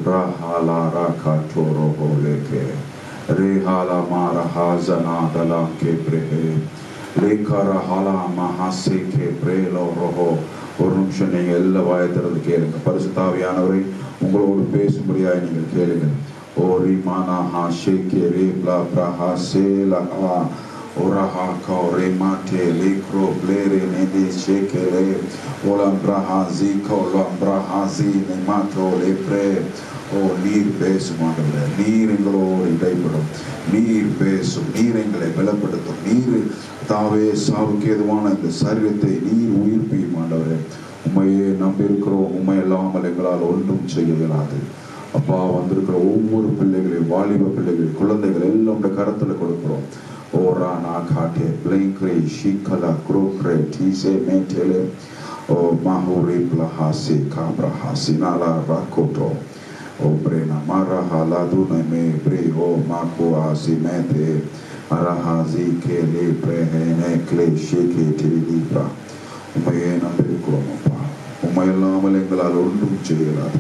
rahala rakatoro holeke rehala marahazana dalanke brehe lekara hala mahaseke brelo roho. ஒரு நிமிஷம் நீங்கள் எல்லா வாயத்திறது கேளுங்க. பரிசுத்தாவியானவரை உங்களோடு பேசும்படியாய் நீங்கள் கேளுங்கள். ஓ ரிமானா ஹாஷே கே ரே ப்ளா ப்ரஹா சே லஹா ஓரஹா கோ ரே மாட்டே லேக்ரோ ப்ளேரே நேதே ஷேகே ரே ஓலம் ப்ரஹா ஜி கோலம் ப்ரஹா ஜி நெமாட்டோ லேப்ரே. ஓ நீர் பேசும் ஆண்டவரே, நீர் எங்களோடு இடைப்படும், நீர் பேசும், நீர் எங்களை பலப்படுத்தும், நீர் தாவே சாவுக்கு ஏதுவான இந்த சரீரத்தை நீர் உயிர்ப்பியும் ஆண்டவரே. உண்மையே நம்பியிருக்கிறோம், உண்மை இல்லாமல் எங்களால் ஒன்றும் செய்ய இயலாது. அப்பா, வந்திருக்கிற ஒவ்வொரு பிள்ளைகளையும், வாலிப பிள்ளைகள், குழந்தைகள் எல்லாம் உடைய கரத்துல கொடுக்கிறோம். ஓரா நா காட்டே பிளைங்க்ரே ஷீக்கலா குரோக்ரே டீசே மேட்டேலே ஓ மாஹூரி பிளஹாசி காப்ரஹாசி நாலா ராக்கோட்டோ ஓ பிரேனா மாரஹா லாதுனை மே பிரே ஓ மாக்கோ ஆசி மேதே அரஹாசி கேலே பிரேஹேனே கிளே ஷேகே டிலிப்ரா. உண்மையே நம்பியிருக்கிறோம் அப்பா. உண்மை இல்லாமல் எங்களால் ஒன்றும் செய்யலாது,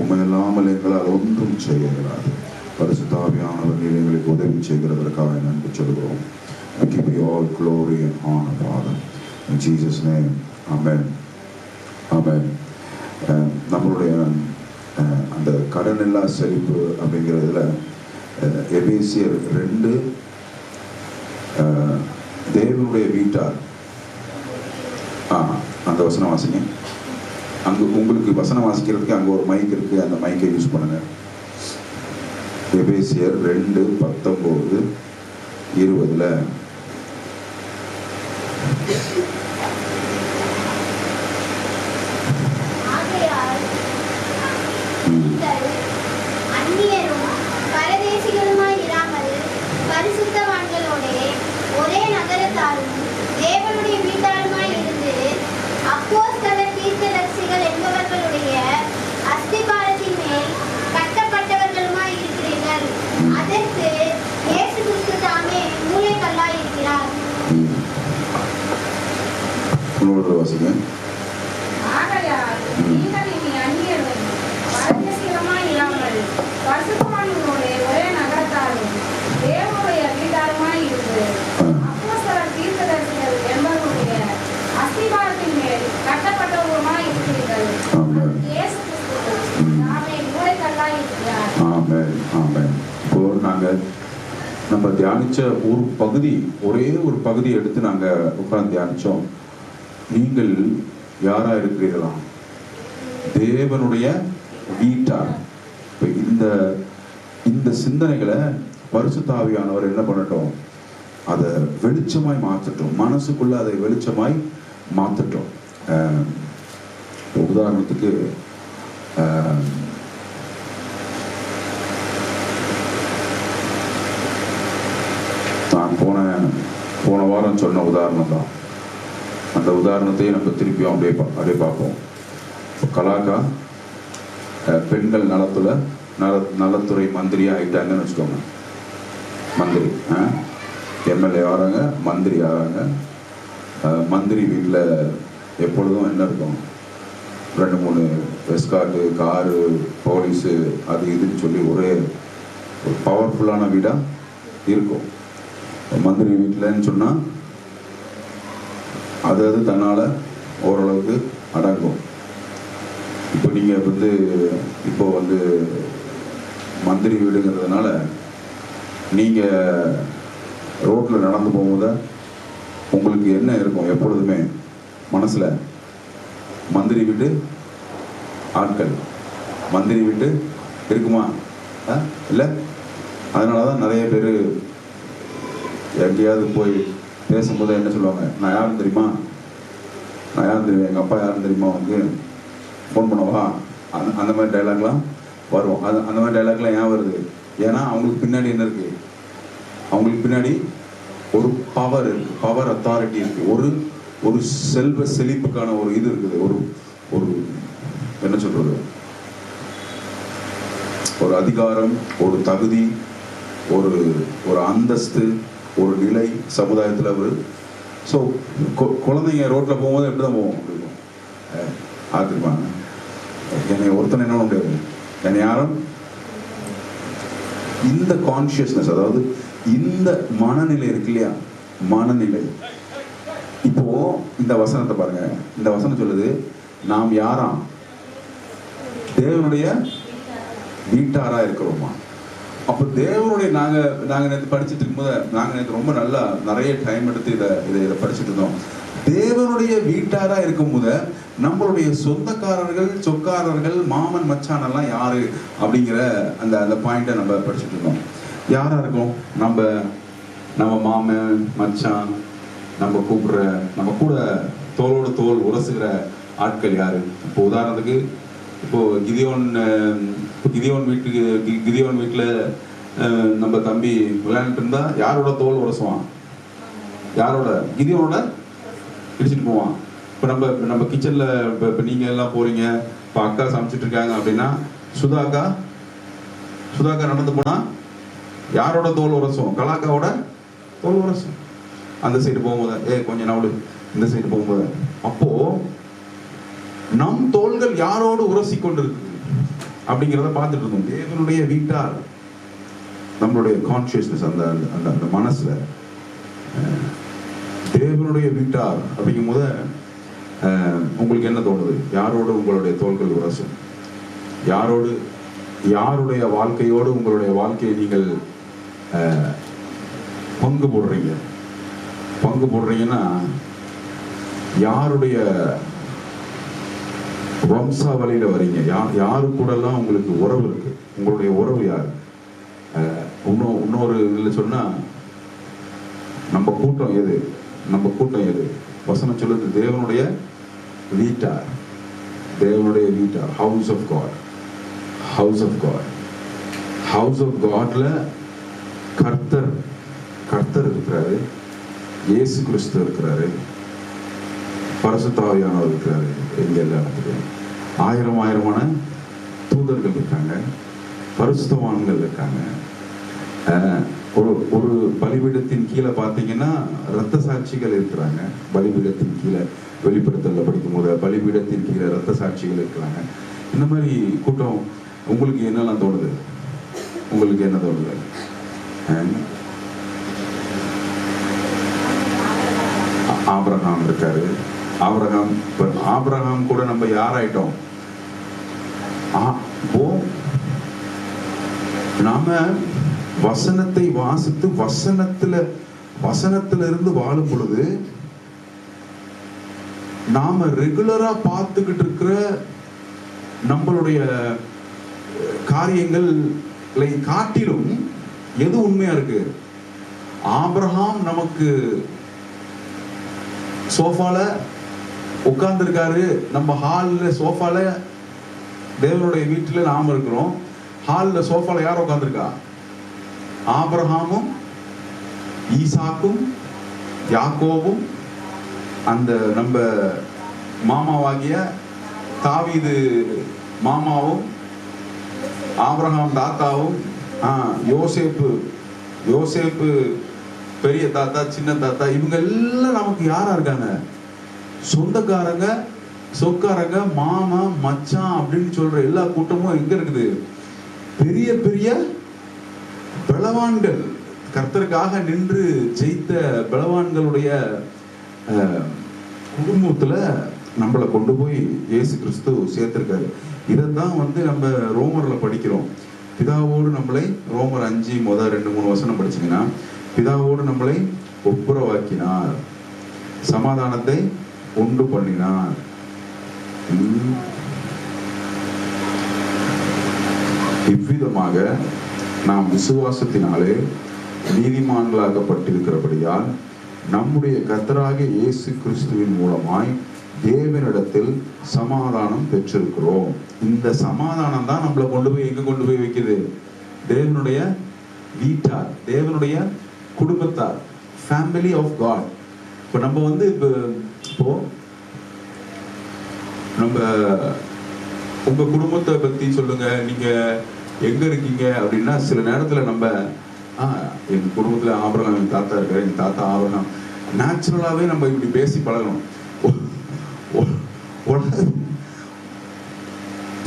உண்மை இல்லாமல் எங்களால் ஒன்றும் செய்யலாது. பரிசுத்தாவியானவர் நீர் எங்களுக்கு உதவி செய்கிறதற்காக நன்றி சொல்கிறோம். We give you all glory and honor, Father. In Jesus' name, Amen. Amen. நம்மளுடைய அந்த கடனில்லா செழிப்பு அப்படிங்கிறதுல எபேசியர் 2 தேவனுடைய வீட்டார் அந்த வசனம் வாசிங்க. அங்கே உங்களுக்கு வசனம் வாசிக்கிறதுக்கு அங்கே ஒரு மைக் இருக்கு, அந்த மைக்கை யூஸ் பண்ணுங்க. எபேசியர் 2:19-20 ஒரே நகரத்தாரும் தேவனுடைய வீட்டாருமாய் இருந்து அப்போஸ்தலர் தீர்க்கதரிசிகள் என்பவர்களுடைய அஸ்திபாரத்தின் மேல் கட்டப்பட்டவர்களுமாய் இருக்கிறீர்கள். அதற்கு இயேசு கிறிஸ்து தாமே மூலைக்கல்லாய் இருக்கிறார். ஆகையால் நீங்கள் இனி அந்நியரும் பரதேசிகளுமாய் இராமல் பரிசுத்தவான்களோடு ஒரே நகரத்தாரும் தேவனுடைய வீட்டாருமாய் இருந்து அப்போஸ்தலர் தீர்க்கதரிசிகள் என்பவர்களுடைய அஸ்திபாரத்தின் மேல் கட்டப்பட்டவர்களுமாய் இருக்கிறீர்கள். இயேசு கிறிஸ்து தாமே மூலைக்கல்லாய் இருக்கிறார். ஆமென், ஆமென். இப்போ நம்ம தியானிச்ச ஒரு பகுதி, ஒரே ஒரு பகுதி எடுத்து நாங்க உட்கார்ந்து தியானிச்சோம். நீங்கள் யாரா இருக்கிறீர்களா? தேவனுடைய வீட்டார். இந்த சிந்தனைகளை பரிசுத்த ஆவியானவர் என்ன பண்ணட்டும், அதை வெளிச்சமாய் மாற்றட்டும், மனசுக்குள்ள அதை வெளிச்சமாய் மாற்றட்டும். உதாரணத்துக்கு நான் போன வாரம் சொன்ன உதாரணம் தான். அந்த உதாரணத்தையும் நம்ம திருப்பியும் அப்படியே பார்ப்போம். கலாக்கா பெண்கள் நலத்துறை மந்திரியா ஆயிட்டாங்கன்னு வச்சுக்கோங்க. மந்திரி எம்எல்ஏ ஆகிறாங்க, மந்திரி ஆகிறாங்க. மந்திரி வீட்டில் எப்பொழுதும் என்ன இருக்கும், 2-3 எஸ்கார்ட்டு, காரு, போலீஸு, அது இதுன்னு சொல்லி ஒரே ஒரு பவர்ஃபுல்லான வீடாக இருக்கும். மந்திரி வீட்டில்ன்னு சொன்னால் அது தன்னால் ஓரளவுக்கு அடங்கும். இப்போ நீங்கள் இப்போ மந்திரி வீடுங்கிறதுனால நீங்கள் ரோட்டில் நடந்து போகும்போது உங்களுக்கு என்ன இருக்கும் எப்பொழுதுமே மனசில்? மந்திரி வீட்டு ஆட்கள், மந்திரி வீட்டு இருக்குமா? இல்லை. அதனால தான் நிறைய பேர் எங்கேயாவது போய் பேசும்போது என்ன சொல்லுவாங்க, நான் யாரும் தெரியுமா, நான் யாரும் தெரியும், எங்கள் அப்பா யாரும் தெரியுமா, வந்து ஃபோன் பண்ணவா, அந்த மாதிரி டைலாக்லாம் வரும். அந்த மாதிரி டைலாக்லாம் ஏன் வருது? ஏன்னா அவங்களுக்கு பின்னாடி என்ன இருக்குது, அவங்களுக்கு பின்னாடி ஒரு பவர் இருக்குது, பவர் அத்தாரிட்டி இருக்குது, ஒரு செல்வ செழிப்புக்கான ஒரு இது இருக்குது, ஒரு என்ன சொல்றது, ஒரு அதிகாரம், ஒரு தகுதி, ஒரு அந்தஸ்து, ஒரு நிலை சமுதாயத்தில் ஒரு. ஸோ குழந்தைங்க ரோட்டில் போகும்போது எப்படி தான் போவோம், ஆத்திருப்பாங்க. என்னை ஒருத்தனை என்ன முடியாது, என்னை யாரும் இந்த கான்சியஸ்னஸ், அதாவது இந்த மனநிலை இருக்கு இல்லையா, மனநிலை. இப்போ இந்த வசனத்தை பாருங்க. இந்த வசனம் சொல்லுது, நாம் யாராம்? தேவனுடைய வீட்டாரா இருக்கிறோமா? அப்போ தேவனுடைய நாங்க நேற்று படிச்சுட்டு இருக்கும்போது, நாங்க நேற்று ரொம்ப நல்லா நிறைய டைம் எடுத்து இதை படிச்சுட்டு இருந்தோம். தேவனுடைய வீட்டாரா இருக்கும் போது நம்மளுடைய சொந்தக்காரர்கள், சொக்காரர்கள், மாமன் மச்சான் எல்லாம் யாரு அப்படிங்கிற அந்த பாயிண்ட நம்ம படிச்சுட்டு இருந்தோம். யாரா இருக்கும்? நம்ம மாமன் மச்சான், நம்ம கூப்பிடுற, நம்ம கூட தோளோடு தோல் உரசுகிற ஆட்கள் யாரு? இப்போ உதாரணத்துக்கு, இப்போ கிதியோன் வீட்டுல நம்ம தம்பி விளையாண்டுட்டு இருந்தா யாரோட தோல் உரசுவான்? யாரோட? கிதியோனோட இடிச்சுட்டு போவான். இப்போ நம்ம கிச்சன்ல இப்போ நீங்க எல்லாம் போறீங்க, இப்போ அக்கா சமைச்சிட்டு இருக்காங்க அப்படின்னா சுதாக்கா நடந்து போனா யாரோட தோல் உரசும்? கலாக்காவோட தோல் உரசும். அந்த சைடு போகும்போது கொஞ்சம் நவடு, இந்த சைடு போகும்போது. அப்போ நம் தோள்கள் யாரோடு உரசி கொண்டிருக்கு அப்படிங்கிறத பார்த்துட்டு இருந்தோம். தேவனுடைய வீட்டார், நம்மளுடைய கான்சியஸ்னஸ், அந்த மனசுல தேவனுடைய வீட்டார் அப்படிங்கும் போது உங்களுக்கு என்ன தோணுது? யாரோடு உங்களுடைய தோள்கள் உரசும்? யாருடைய வாழ்க்கையோடு உங்களுடைய வாழ்க்கையை நீங்கள் பங்கு போடுறீங்கன்னா யாருடைய வம்சாவளியில வரீங்க? யாரு கூட எல்லாம் உங்களுக்கு உறவு இருக்கு? உங்களுடைய உறவு யாரு? இன்னொரு இதுல சொன்னா, நம்ம கூட்டம் எது? வசனம் சொல்லுது, தேவனுடைய வீட்டார். ஹவுஸ் ஆஃப் காட்ல கர்த்தர் இருக்கிறாரு, இயேசு கிறிஸ்து இருக்கிறாரு, பரிசுத்த ஆவியானவர் இருக்கிறாரு. எங்க எல்லாம் ஆயிரமான தூதர்கள் இருக்காங்க, பரிசுத்தவான்கள் இருக்காங்க. ஒரு பலிபீடத்தின் கீழே பார்த்தீங்கன்னா இரத்த சாட்சிகள் இருக்கிறாங்க. பலிபீடத்தின் கீழே வெளிப்படுத்தல படிக்கும் போது பலிபீடத்தின் கீழே இரத்த சாட்சிகள் இருக்கிறாங்க. இந்த மாதிரி கூட்டம் உங்களுக்கு என்னெல்லாம் தோணுது? ஆபிரகாம் இருக்காரு. ஆபிரகாம் கூட நம்ம யாராயிட்டோம்? நாம வசனத்தை வாசித்து வசனத்துல இருந்து வாழும் பொழுது நாம ரெகுலரா பார்த்துக்கிட்டு இருக்கிற நம்மளுடைய காரியங்களை காட்டிலும் எது உண்மையா இருக்கு? ஆபிரகாம் நமக்கு சோஃபால உட்கார்ந்து இருக்காரு. நம்ம ஹால்ல சோஃபால, தேவனுடைய வீட்டுல நாம இருக்கிறோம். ஹால்ல சோஃபால யார் உட்கார்ந்துருக்கா? ஆபிரகாமும் ஈசாக்கும் யாக்கோவும், அந்த நம்ம மாமாவாகிய தாவீது மாமாவும், ஆபிரகாம் தாத்தாவும், யோசேப்பு பெரிய தாத்தா, சின்ன தாத்தா, இவங்க எல்லாம் நமக்கு யாரா இருக்காங்க? சொந்தக்காரங்க, சொக்காரங்க, மாமா, மச்சான் அப்படின்னு சொல்ற எல்லா கூட்டமும் எங்க இருக்குது? பெரிய பெரிய பலவான்கள், கர்த்தருக்காக நின்று ஜெயித்த பலவான்களுடைய குடும்பத்துல நம்மளை கொண்டு போய் இயேசு கிறிஸ்து சேர்த்திருக்காரு. இதைத்தான் நம்ம ரோமர்ல படிக்கிறோம். பிதாவோடு நம்மளை, ரோமர் 5 முதல் 2-3 வசனம் படிச்சீங்கன்னா, பிதாவோடு நம்மளை ஒப்புரவாக்கினார், சமாதானத்தை உண்டு பண்ணினார். இவ்விதமாக நாம் விசுவாசத்தினாலே நீதிமான்களாக்கப்பட்டிருக்கிறபடியால் நம்முடைய கர்த்தராகிய இயேசு கிறிஸ்துவின் மூலமாய் தேவனிடத்தில் சமாதானம் பெற்றிருக்கிறோம். இந்த சமாதானம் தான் நம்மளை கொண்டு போய் எங்க கொண்டு போய் வைக்குது? தேவனுடைய வீட்டார், தேவனுடைய குடும்பத்தார், ஃபேமிலி ஆஃப் காட். இப்போ நம்ம இப்போ நம்ம உங்க குடும்பத்தை பத்தி சொல்லுங்க, நீங்க எங்க இருக்கீங்க அப்படின்னா, சில நேரத்துல நம்ம எங்க குடும்பத்துல ஆபிரகாம், எங்க தாத்தா இருக்காரு, எங்க தாத்தா ஆபிரகாம், நேச்சுரலாவே நம்ம இப்படி பேசி பழகணும்.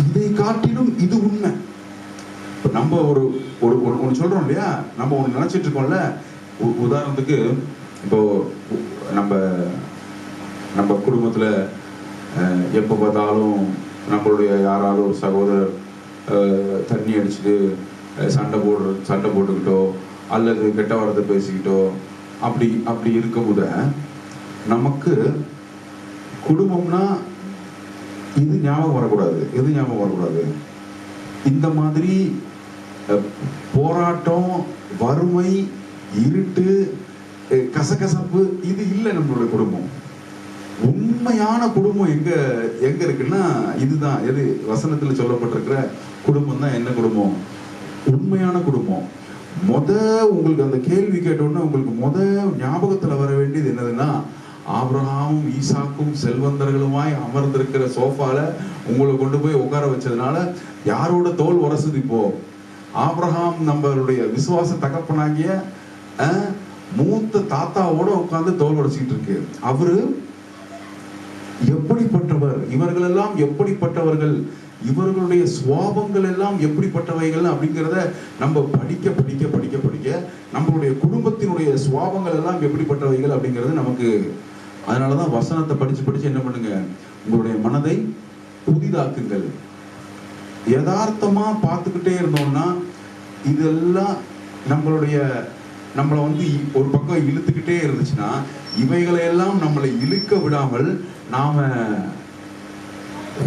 இதை காட்டிலும் இது உண்மை. இப்போ நம்ம ஒரு ஒரு ஒன்று சொல்றோம் இல்லையா, நம்ம ஒன்று நினைச்சிட்டு இருக்கோம்ல. உதாரணத்துக்கு இப்போ நம்ம நம்ம குடும்பத்துல எப்போ பார்த்தாலும் நம்மளுடைய யாராலும் ஒரு சகோதரர் தண்ணி அடிச்சுட்டு சண்டை போட்டுக்கிட்டோ அல்லது கெட்ட வார்த்தை பேசிக்கிட்டோ அப்படி இருக்கும்போது நமக்கு குடும்பம்னா இது ஞாபகம் வரக்கூடாது. எது ஞாபகம் வரக்கூடாது? இந்த மாதிரி போராட்டம், வறுமை, இருட்டு, கசகசப்பு இது இல்லை நம்மளுடைய குடும்பம். உண்மையான குடும்பம் எங்க இருக்குன்னா இதுதான். எது வசனத்துல சொல்லப்பட்டிருக்கிற குடும்பம் தான். என்ன குடும்பம்? உண்மையான குடும்பம். உங்களுக்கு அந்த கேள்வி கேட்டோன்னா உங்களுக்கு ஞாபகத்துல வர வேண்டியது என்னதுன்னா, ஆபிரகாமும் ஈசாக்கும் செல்வந்தர்களுமாய் அமர்ந்திருக்கிற சோஃபால உங்களை கொண்டு போய் உட்கார வச்சதுனால யாரோட தோல் உரசுது? இப்போ ஆபிரகாம் நம்மளுடைய விசுவாச தகப்பனாகிய மூத்த தாத்தாவோட உட்கார்ந்து தோல் உடைச்சிட்டு இருக்கு. அவரு எப்படிப்பட்டவர், இவர்கள் எல்லாம் எப்படிப்பட்டவர்கள், இவர்களுடைய சுவாபங்கள் எல்லாம் எப்படிப்பட்டவைகள் அப்படிங்கிறத நம்ம படிக்க படிக்க படிக்க படிக்க நம்மளுடைய குடும்பத்தினுடைய சுவாபங்கள் எல்லாம் எப்படிப்பட்டவைகள் அப்படிங்கிறது நமக்கு. அதனாலதான் வசனத்தை படிச்சு படிச்சு என்ன பண்ணுங்க, உங்களுடைய மனதை புதிதாக்குங்கள். யதார்த்தமா பார்த்துக்கிட்டே இருந்தோம்னா இதெல்லாம் நம்மளை ஒரு பக்கம் இழுத்துக்கிட்டே இருந்துச்சுன்னா, இவைகளையெல்லாம் நம்மளை இழுக்க விடாமல் நாம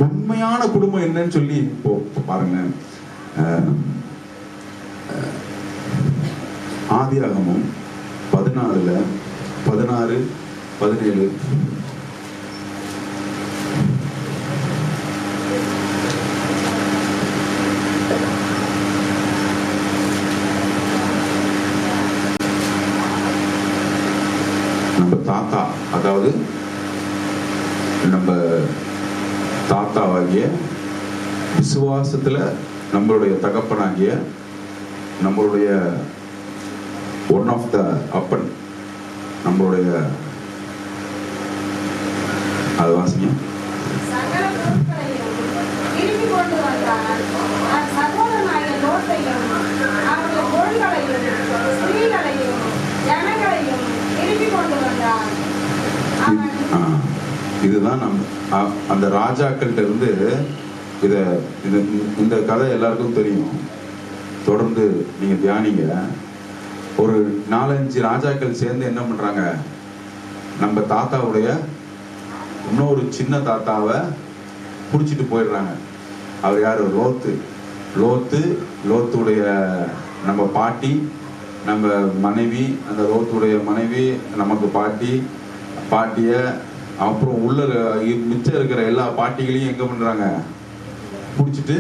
உண்மையான குடும்பம் என்னன்னு சொல்லி இப்போ பாருங்க. ஆதியாகமம் 14:16, 17. நம்ம தாத்தா, அதாவது நம்ம தாத்தாவாகிய விசுவாசத்துல நம்மளுடைய தகப்பனாகிய நம்மளுடைய ஒன் ஆஃப் த அப்பன், நம்மளுடைய அது வாசிங்க. இதுதான் அந்த ராஜாக்கள்கிட்ட இருந்து இந்த கதை எல்லாருக்கும் தெரியும். தொடர்ந்து நீங்க தியானிங்க. ஒரு 4-5 ராஜாக்கள் சேர்ந்து என்ன பண்றாங்க, நம்ம தாத்தாவுடைய இன்னொரு சின்ன தாத்தாவை புடிச்சிட்டு போயிடுறாங்க. அவர் யாரு? லோத்துடைய நம்ம பாட்டி, நம்ம மனைவி, அந்த லோத்துடைய மனைவி நமக்கு பாட்டிய அப்புறம் உள்ள மிச்சம் இருக்கிற எல்லா பாட்டிகளையும் எங்க பண்றாங்க, புடிச்சிட்டு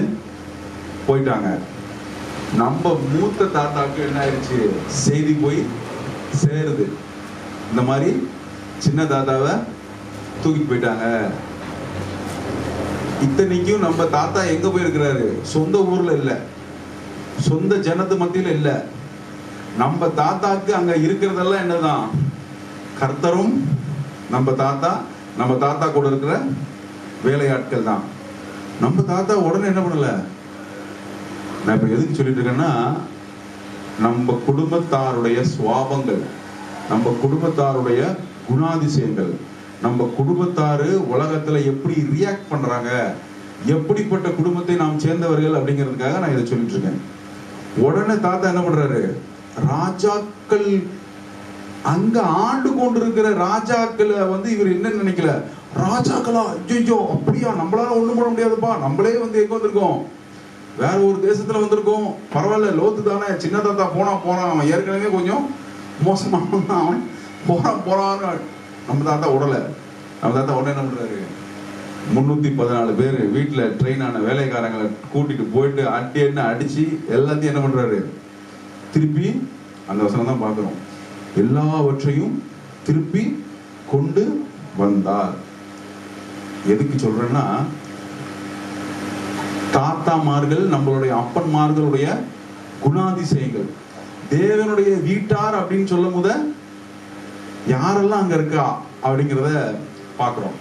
போயிட்டாங்க. நம்ம மூத்த தாத்தாவுக்கு என்ன ஆயிடுச்சு, செய்தி போய் சேருது, இந்த மாதிரி சின்ன தாத்தாவை தூக்கிட்டு போயிட்டாங்க. இத்தனைக்கும் நம்ம தாத்தா எங்க போயிருக்கிறாரு? சொந்த ஊர்ல இல்ல, சொந்த ஜனத்து மத்தியில இல்ல. நம்ம தாத்தாக்கு அங்க இருக்கிறதெல்லாம் என்னதான்? கர்த்தரும் நம்ம தாத்தா கூட இருக்கிற வேலையாட்கள் தான். நம்ம தாத்தா உடனே என்ன பண்ணல. நான் இப்ப எதுக்கு சொல்லிட்டு இருக்கேன்னா, நம்ம குடும்பத்தாருடைய சுவாபங்கள், நம்ம குடும்பத்தாருடைய குணாதிசயங்கள், நம்ம குடும்பத்தாரு உலகத்துல எப்படி ரியாக்ட் பண்றாங்க, எப்படிப்பட்ட குடும்பத்தை நாம் சேர்ந்தவர்கள் அப்படிங்கிறதுக்காக நான் இதை சொல்லிட்டு இருக்கேன். உடனே தாத்தா என்ன பண்றாரு, ராஜாக்கள் அங்க ஆண்டு கொண்டிருக்கிற ராஜாக்களை இவர் என்ன நினைக்கல, ராஜாக்களா, ஐயோ அப்படியா, நம்மளால ஒண்ணும் பண்ண முடியாதுப்பா, நம்மளே எங்க வந்திருக்கோம், வேற ஒரு தேசத்துல வந்திருக்கோம், பரவாயில்ல, லோத்து தானே, சின்ன தாத்தா போனா அவன் ஏற்கனவே கொஞ்சம் மோசமான அவன் போறான்னு நம்ம தாத்தா உடல. நம்ம தாத்தா உடனே என்ன பண்றாரு, 314 பேர் வீட்டுல ட்ரெயின் ஆன வேலைக்காரங்களை கூட்டிட்டு போயிட்டு அடிச்சு எல்லாத்தையும் என்ன பண்றாரு, திருப்பி அந்த வசனம் தான் பாக்குறோம், எல்லாவற்றையும் திருப்பி கொண்டு வந்தார். எதுக்கு சொல்றேன்னா, தாத்தாமார்கள் நம்மளுடைய அப்பன்மார்களுடைய குணாதிசயங்கள், தேவனுடைய வீட்டார் அப்படின்னு சொல்லும் போது யாரெல்லாம் அங்க இருக்கா அப்படிங்கிறத பாக்குறோம்.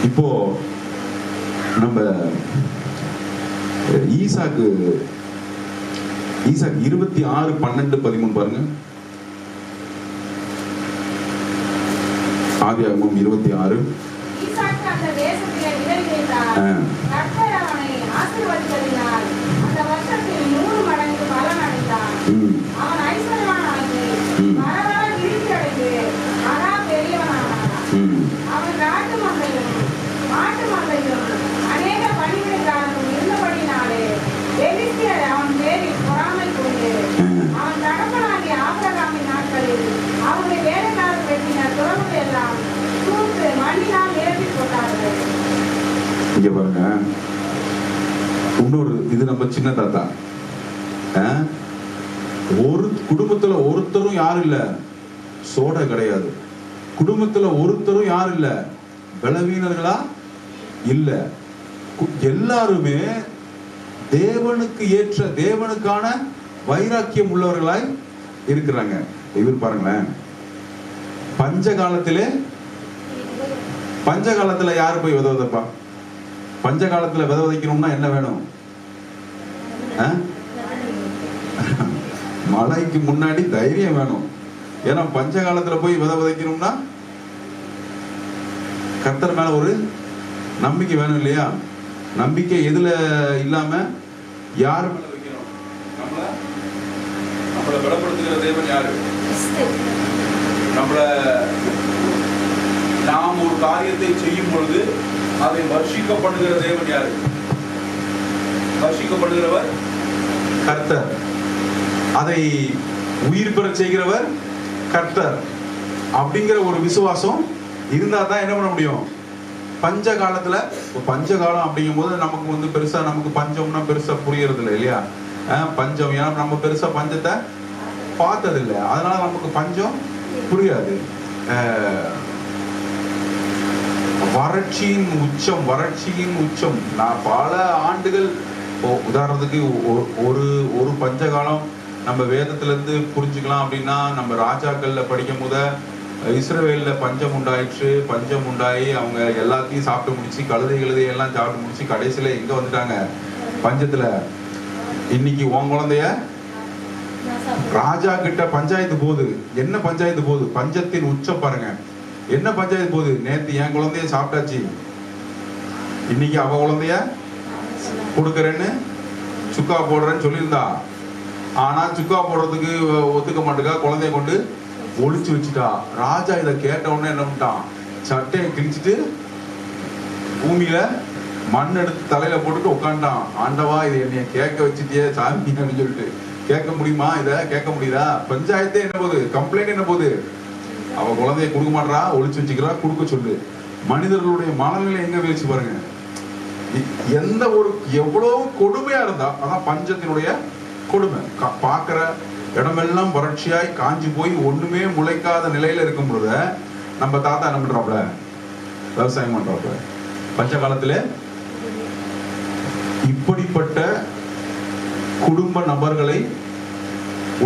இப்போ நம்ம ஈசாக்கு 26:12-13 பாருங்க. ஆதியாகமம் 26. ஈசாக்கு அந்த தேசத்திலே விதைத்தார். கர்த்தர் அவனை ஆசீர்வதித்ததினால் அந்த வருஷத்தில் 100 மடங்கு பலன் அடைந்தான். அவன் ஐஸ்வர்யவானாகி வரவர விருத்தி அடைந்து மகா பெரியவனானான். அவன் காட்டு மந்தையும் மாட்டு மந்தையும் அநேக பணிவிடைக்காரரும் இருந்தபடினாலே பெலிஸ்தியர் அவன் பேரில் பொறாமை கொண்டு அவன் தகப்பனாகிய ஆபிரகாமின் நாட்களில் அவனுடைய வேலைக்காரர் வெட்டின துறவுகள் எல்லாம் தூத்து மண்ணினால் நிரப்பி போட்டார்கள். இங்க பாருங்க, இன்னொரு இது நம்ம சின்ன தாத்தா. ஒரு குடும்பத்துல ஒருத்தரும் யாரும் இல்ல சோட கிடையாது. குடும்பத்துல ஒருத்தரும் யாரும் இல்ல பலவீனர்களா இல்ல. எல்லாருமே தேவனுக்கு ஏற்ற தேவனுக்கான வைராக்கியம் உள்ளவர்களாய் இருக்கிறாங்க. இவர் பாருங்களேன், பஞ்ச காலத்துல யாரு போய் வித விதைப்பா? பஞ்ச காலத்துல வித விதைக்கணும்னா என்ன வேணும்? மழைக்கு முன்னாடி தைரியம் வேணும். ஏன்னா பஞ்ச காலத்துல போய் வித விதைக்கணும்னா கர்த்தர் மேல ஒரு நம்பிக்கை வேணும் இல்லையா? நம்பிக்கை எதுல இல்லாம யாரு மேல வைக்கணும்? நம்மள பலப்படுத்துகிற தேவன் யாரு? நாம் ஒரு காரியத்தை செய்யும் பொழுது அதை வர்ஷிக்கப்படுகிற தேவன் யாரு? வர்ஷிக்கப்படுகிறவர் கர்த்தர். அதை உயிர் பெற செய்கிறவர் கர்த்தர். அப்படிங்கிற ஒரு விசுவாசம் இருந்தா தான் என்ன பண்ண முடியும்? பஞ்ச காலத்துல, பஞ்சகாலம் அப்படிங்கும் போது நமக்கு பெருசா நமக்கு பஞ்சம்னா பெருசா புரியறது இல்லை இல்லையா? பஞ்சம், ஏன்னா நம்ம பெருசா பஞ்சத்தை பார்த்தது இல்லை, அதனால நமக்கு பஞ்சம் புரியாது. வறட்சியின் உச்சம். நான் பல ஆண்டுகள், உதாரணத்துக்கு ஒரு பஞ்சகாலம் நம்ம வேதத்துல இருந்து புரிஞ்சுக்கலாம் அப்படின்னா, நம்ம ராஜாக்கள்ல படிக்கும் போது இஸ்ரவேல்ல பஞ்சம் உண்டாயி அவங்க எல்லாத்தையும் சாப்பிட்டு முடிச்சு, கழுதை எல்லாம் சாப்பிட்டு முடிச்சு கடைசியில எங்க வந்துட்டாங்க? பஞ்சத்துல. இன்னைக்கு உன் குழந்தைய ராஜா கிட்ட பஞ்சாயத்து போகுது. என்ன பஞ்சாயத்து போகுது? பஞ்சத்தின் உச்சம் பாருங்க. என்ன பஞ்சாயத்து போகுது? நேத்து என் குழந்தைய சாப்பிட்டாச்சு, இன்னைக்கு அவ குழந்தைய கொடுக்கறேன்னு சுக்கா போடுறேன்னு சொல்லியிருந்தா. ஆனா சுக்கா போடுறதுக்கு ஒத்துக்க மாட்டேங்கா, குழந்தைய கொண்டு ஒளிச்சு வச்சுட்டா. ராஜா இதை கேட்ட உடனே என்ன பண்ணிட்டான்? சட்டையை கிழிச்சிட்டு பூமியில மண் எடுத்து தலையில போட்டுட்டு உட்காந்துட்டான். ஆண்டவா, இதை என்னைய கேட்க வச்சுட்டியே சாமி அப்படின்னு சொல்லிட்டு. கேட்க முடியுமா? இதை கேட்க முடியுதா? பஞ்சாயத்தே என்ன போகுது? கம்ப்ளைண்ட் என்ன போகுது? அவ குழந்தைய கொடுக்க மாட்டா, ஒளிச்சு வச்சுக்கிறா, கொடுக்க சொல்லு. மனிதர்களுடைய மனநிலை எங்க வீழ்ச்சி பாருங்க. எந்த ஒரு எவ்வளவு கொடுமையா இருந்தா, அதான் பஞ்சத்தினுடைய கொடுமை. பாக்குற இடமெல்லாம் வறட்சியாய் காஞ்சி போய் ஒண்ணுமே முளைக்காத நிலையில இருக்கும் பொழுது நம்ம தாத்தா என்ன பண்றாப்ல? விவசாயம் பண்றாப்ல. பஞ்ச காலத்துல இப்படிப்பட்ட குடும்ப நபர்களை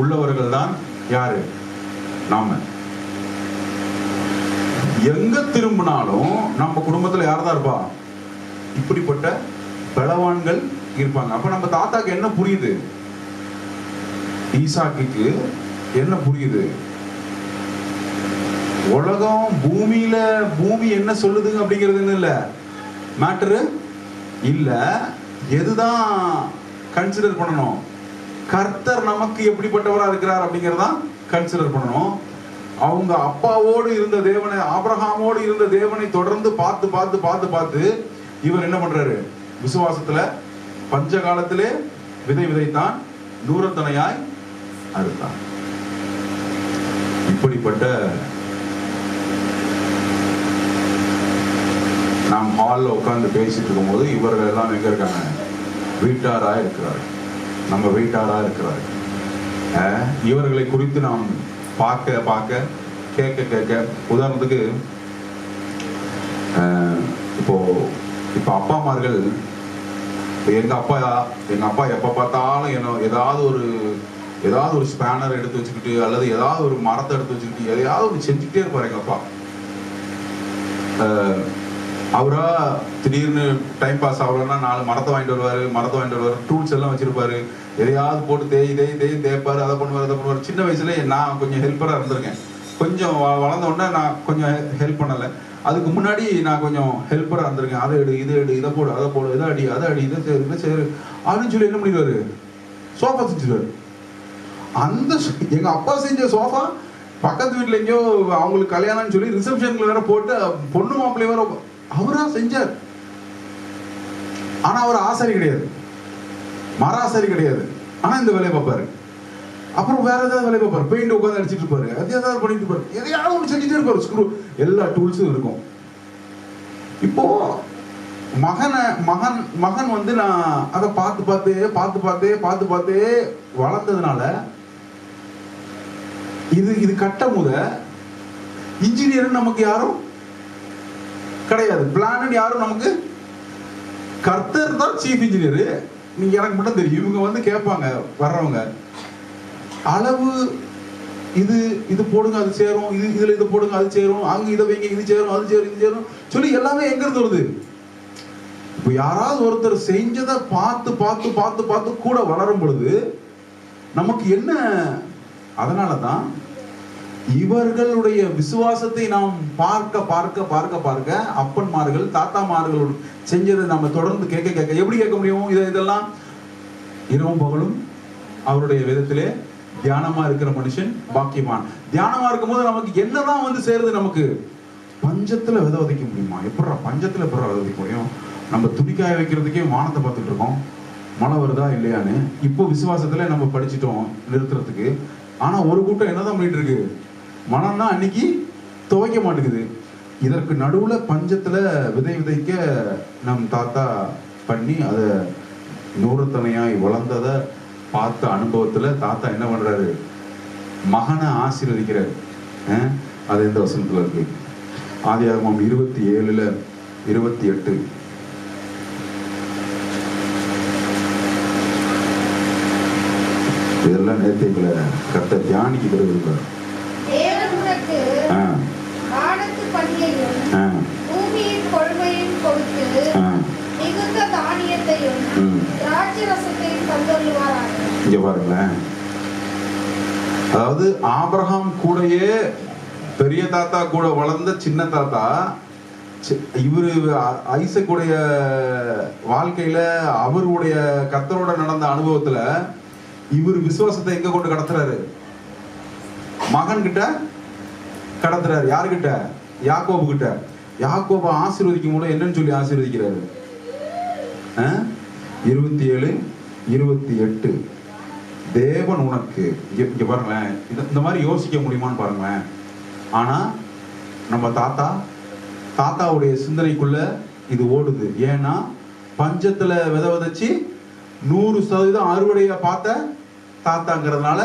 உள்ளவர்கள் தான் யாரு? நாம. எங்க திரும்பினாலும் நம்ம குடும்பத்துல யார்தான் இருப்பா? இப்படிப்பட்ட பலவான்கள் இருப்பாங்க. அப்ப நம்ம தாத்தாக்கு என்ன புரியுது? ஈசாக்குக்கு என்ன புரியுது? உலகம் பூமி என்ன சொல்லுது அப்படிங்கிறது இல்ல மேட்டரு இல்ல. எதுதான் கன்சிடர் பண்ணணும்? கர்த்தர் நமக்கு எப்படிப்பட்டவரா இருக்கிறார் அப்படிங்கறதான் கன்சிடர் பண்ணணும். அவங்க அப்பாவோடு இருந்த தேவனை, ஆபிரகாமோடு இருந்த தேவனை தொடர்ந்து பார்த்து இவர் என்ன பண்றாரு? விசுவாசத்துல பஞ்ச காலத்திலே விதைத்தான், நூறத்தனையாய் அறுத்தான். இப்படிப்பட்ட நாம் ஹால்ல உட்கார்ந்து பேசிட்டு இருக்கும் போது இவர்கள் எல்லாம் எங்க இருக்காங்க? வீட்டாரா இருக்கிறார்கள். நம்ம வீட்டாரா இருக்கிறார்கள். இவர்களை குறித்து நாம் பார்க்க கேட்க உதாரணத்துக்கு இப்போ அப்பா அம்மார்கள், எங்க அப்பா எப்ப பார்த்தாலும் ஏதாவது ஒரு ஸ்பேனர் எடுத்து வச்சுக்கிட்டு அல்லது ஏதாவது ஒரு மரத்தை எடுத்து வச்சுக்கிட்டு எதையாவது ஒரு செஞ்சுக்கிட்டே இருப்பாரு எங்க அப்பா. அவரா திடீர்னு டைம் பாஸ் ஆகலன்னா 4 மரத்தை வாங்கிட்டு வருவாரு, டூல்ஸ் எல்லாம் வச்சிருப்பாரு, எதையாவது போட்டு தேய்ப்பாரு, அதை பண்ணுவார். சின்ன வயசுல நான் கொஞ்சம் ஹெல்ப்பரா இருந்திருக்கேன். கொஞ்சம் வளர்ந்த உடனே நான் கொஞ்சம் ஹெல்ப் பண்ணலை. அதுக்கு முன்னாடி நான் கொஞ்சம் ஹெல்ப்பரா இருந்திருக்கேன். அதை எடு, இதை போடு, இதை அடி, இதை செய்யு அப்படின்னு சொல்லி என்ன பண்ணிடுவாரு, சோஃபா செஞ்சிருவாரு. அந்த எங்க அப்பா செஞ்ச சோஃபா பக்கத்து வீட்டுல எங்கேயோ அவங்களுக்கு கல்யாணம்னு சொல்லி ரிசப்ஷன்ல வேற போட்டு பொண்ணு மாப்பிள்ளை வேற அவரா செஞ்சார். ஆனா அவர் ஆசாரி கிடையாது, மர ஆசாரி கிடையாது. ஆனா இந்த வேலையை பார்ப்பாரு. அப்புறம் வேற ஏதாவது வேலையை பார்ப்பாரு, பெயிண்ட் உட்காந்து அடிச்சிட்டு இருப்பாரு, அது ஏதாவது பண்ணிட்டு இருப்பாரு, எதையாவது ஒன்று செஞ்சுட்டே இருப்பாரு. ஸ்க்ரூ எல்லா டூல்ஸும் இருக்கும். இப்போ மகன் வந்து நான் அதை பார்த்து வளர்ந்ததுனால இது கட்டும் போத இன்ஜினியர் நமக்கு யாரும் கிடையாது, பிளான் யாரும் நமக்கு, கர்த்தர் தான் சீஃப் இன்ஜினியர். நீங்க எனக்கு மட்டும் தெரியும். இவங்க வந்து கேட்பாங்க வர்றவங்க, அளவு இது போடுங்க அது சேரும், இதுல இதை போடுங்க அது சேரும், அங்க இதை வைங்க இது சேரும், அது சேரும் சொல்லி எல்லாமே எங்க இருந்து வருது. இப்ப யாராவது ஒருத்தர் செஞ்சதை பார்த்து கூட வளரும் பொழுது நமக்கு என்ன, அதனாலதான் இவர்களுடைய விசுவாசத்தை நாம் பார்க்க அப்பன்மார்கள் தாத்தாமார்கள் செஞ்சதை நம்ம தொடர்ந்து கேட்க எப்படி கேட்க முடியும்? இதெல்லாம் இரவும் பகலும் அவருடைய வேதத்திலே தியானமா இருக்கிற மனுஷன் பாக்கியவான். தியானமா இருக்கும் போது நமக்கு என்னதான் வந்து சேருது, நமக்கு பஞ்சத்துல விதை விதைக்க முடியுமா? பஞ்சத்துல விதை விதைக்க முடியும்? நம்ம துணிக்காய வைக்கிறதுக்கே வானத்தை பார்த்துட்டு இருக்கோம், மழை வருதா இல்லையான்னு. இப்போ விசுவாசத்துல நம்ம படிச்சுட்டோம் நிறுத்துறதுக்கு. ஆனா ஒரு கூட்டம் என்னதான் பண்ணிட்டு இருக்கு, மனம்னா அன்னைக்கு துவைக்க மாட்டேங்குது. இதற்கு நடுவுல பஞ்சத்துல விதைக்க நம் தாத்தா பண்ணி அதை நூறுத்தனையாய் வளர்ந்ததை பார்த்த அனுபவத்துல தாத்தா என்ன பண்றாரு, மகனை ஆசீர்வதிக்கிறாரு. அது இந்த வசனத்துல இருக்கு. ஆதியாகமம் 27:28. இதெல்லாம் நேர்த்திகளை கத்த தியானிக்கிறது இருக்காரு. பூமியின் கொள்கையும் கொடுத்து மிகுந்த தானியத்தையும் திராட்சை ரசத்தையும் தந்தருள்வாராக. இங்க பாருங்களேன், அதாவது ஆபிரகாம் கூடயே பெரிய தாத்தா கூட வளர்ந்த சின்ன தாத்தா, இவரு ஐசக்குடைய வாழ்க்கையில அவருடைய கர்த்தரோட நடந்த அனுபவத்துல இவர் விசுவாசத்தை எங்க கொண்டு கடத்துறாரு, மகன் கிட்ட கடத்துறாரு. யாருகிட்ட? யாக்கோபு கிட்ட. யாக்கோபை ஆசீர்வதிக்கும் போது என்னன்னு சொல்லி ஆசீர்வதிக்கிறாரு? 27:28. தேவன் உனக்கு, இங்க பாருங்களேன், இந்த மாதிரி யோசிக்க முடியுமான்னு பாருங்களேன். ஆனா நம்ம தாத்தாவுடைய சிந்தனைக்குள்ள இது ஓடுது. ஏன்னா பஞ்சத்துல விதைச்சு 100% அறுவடைய பார்த்த தாத்தாங்கிறதுனால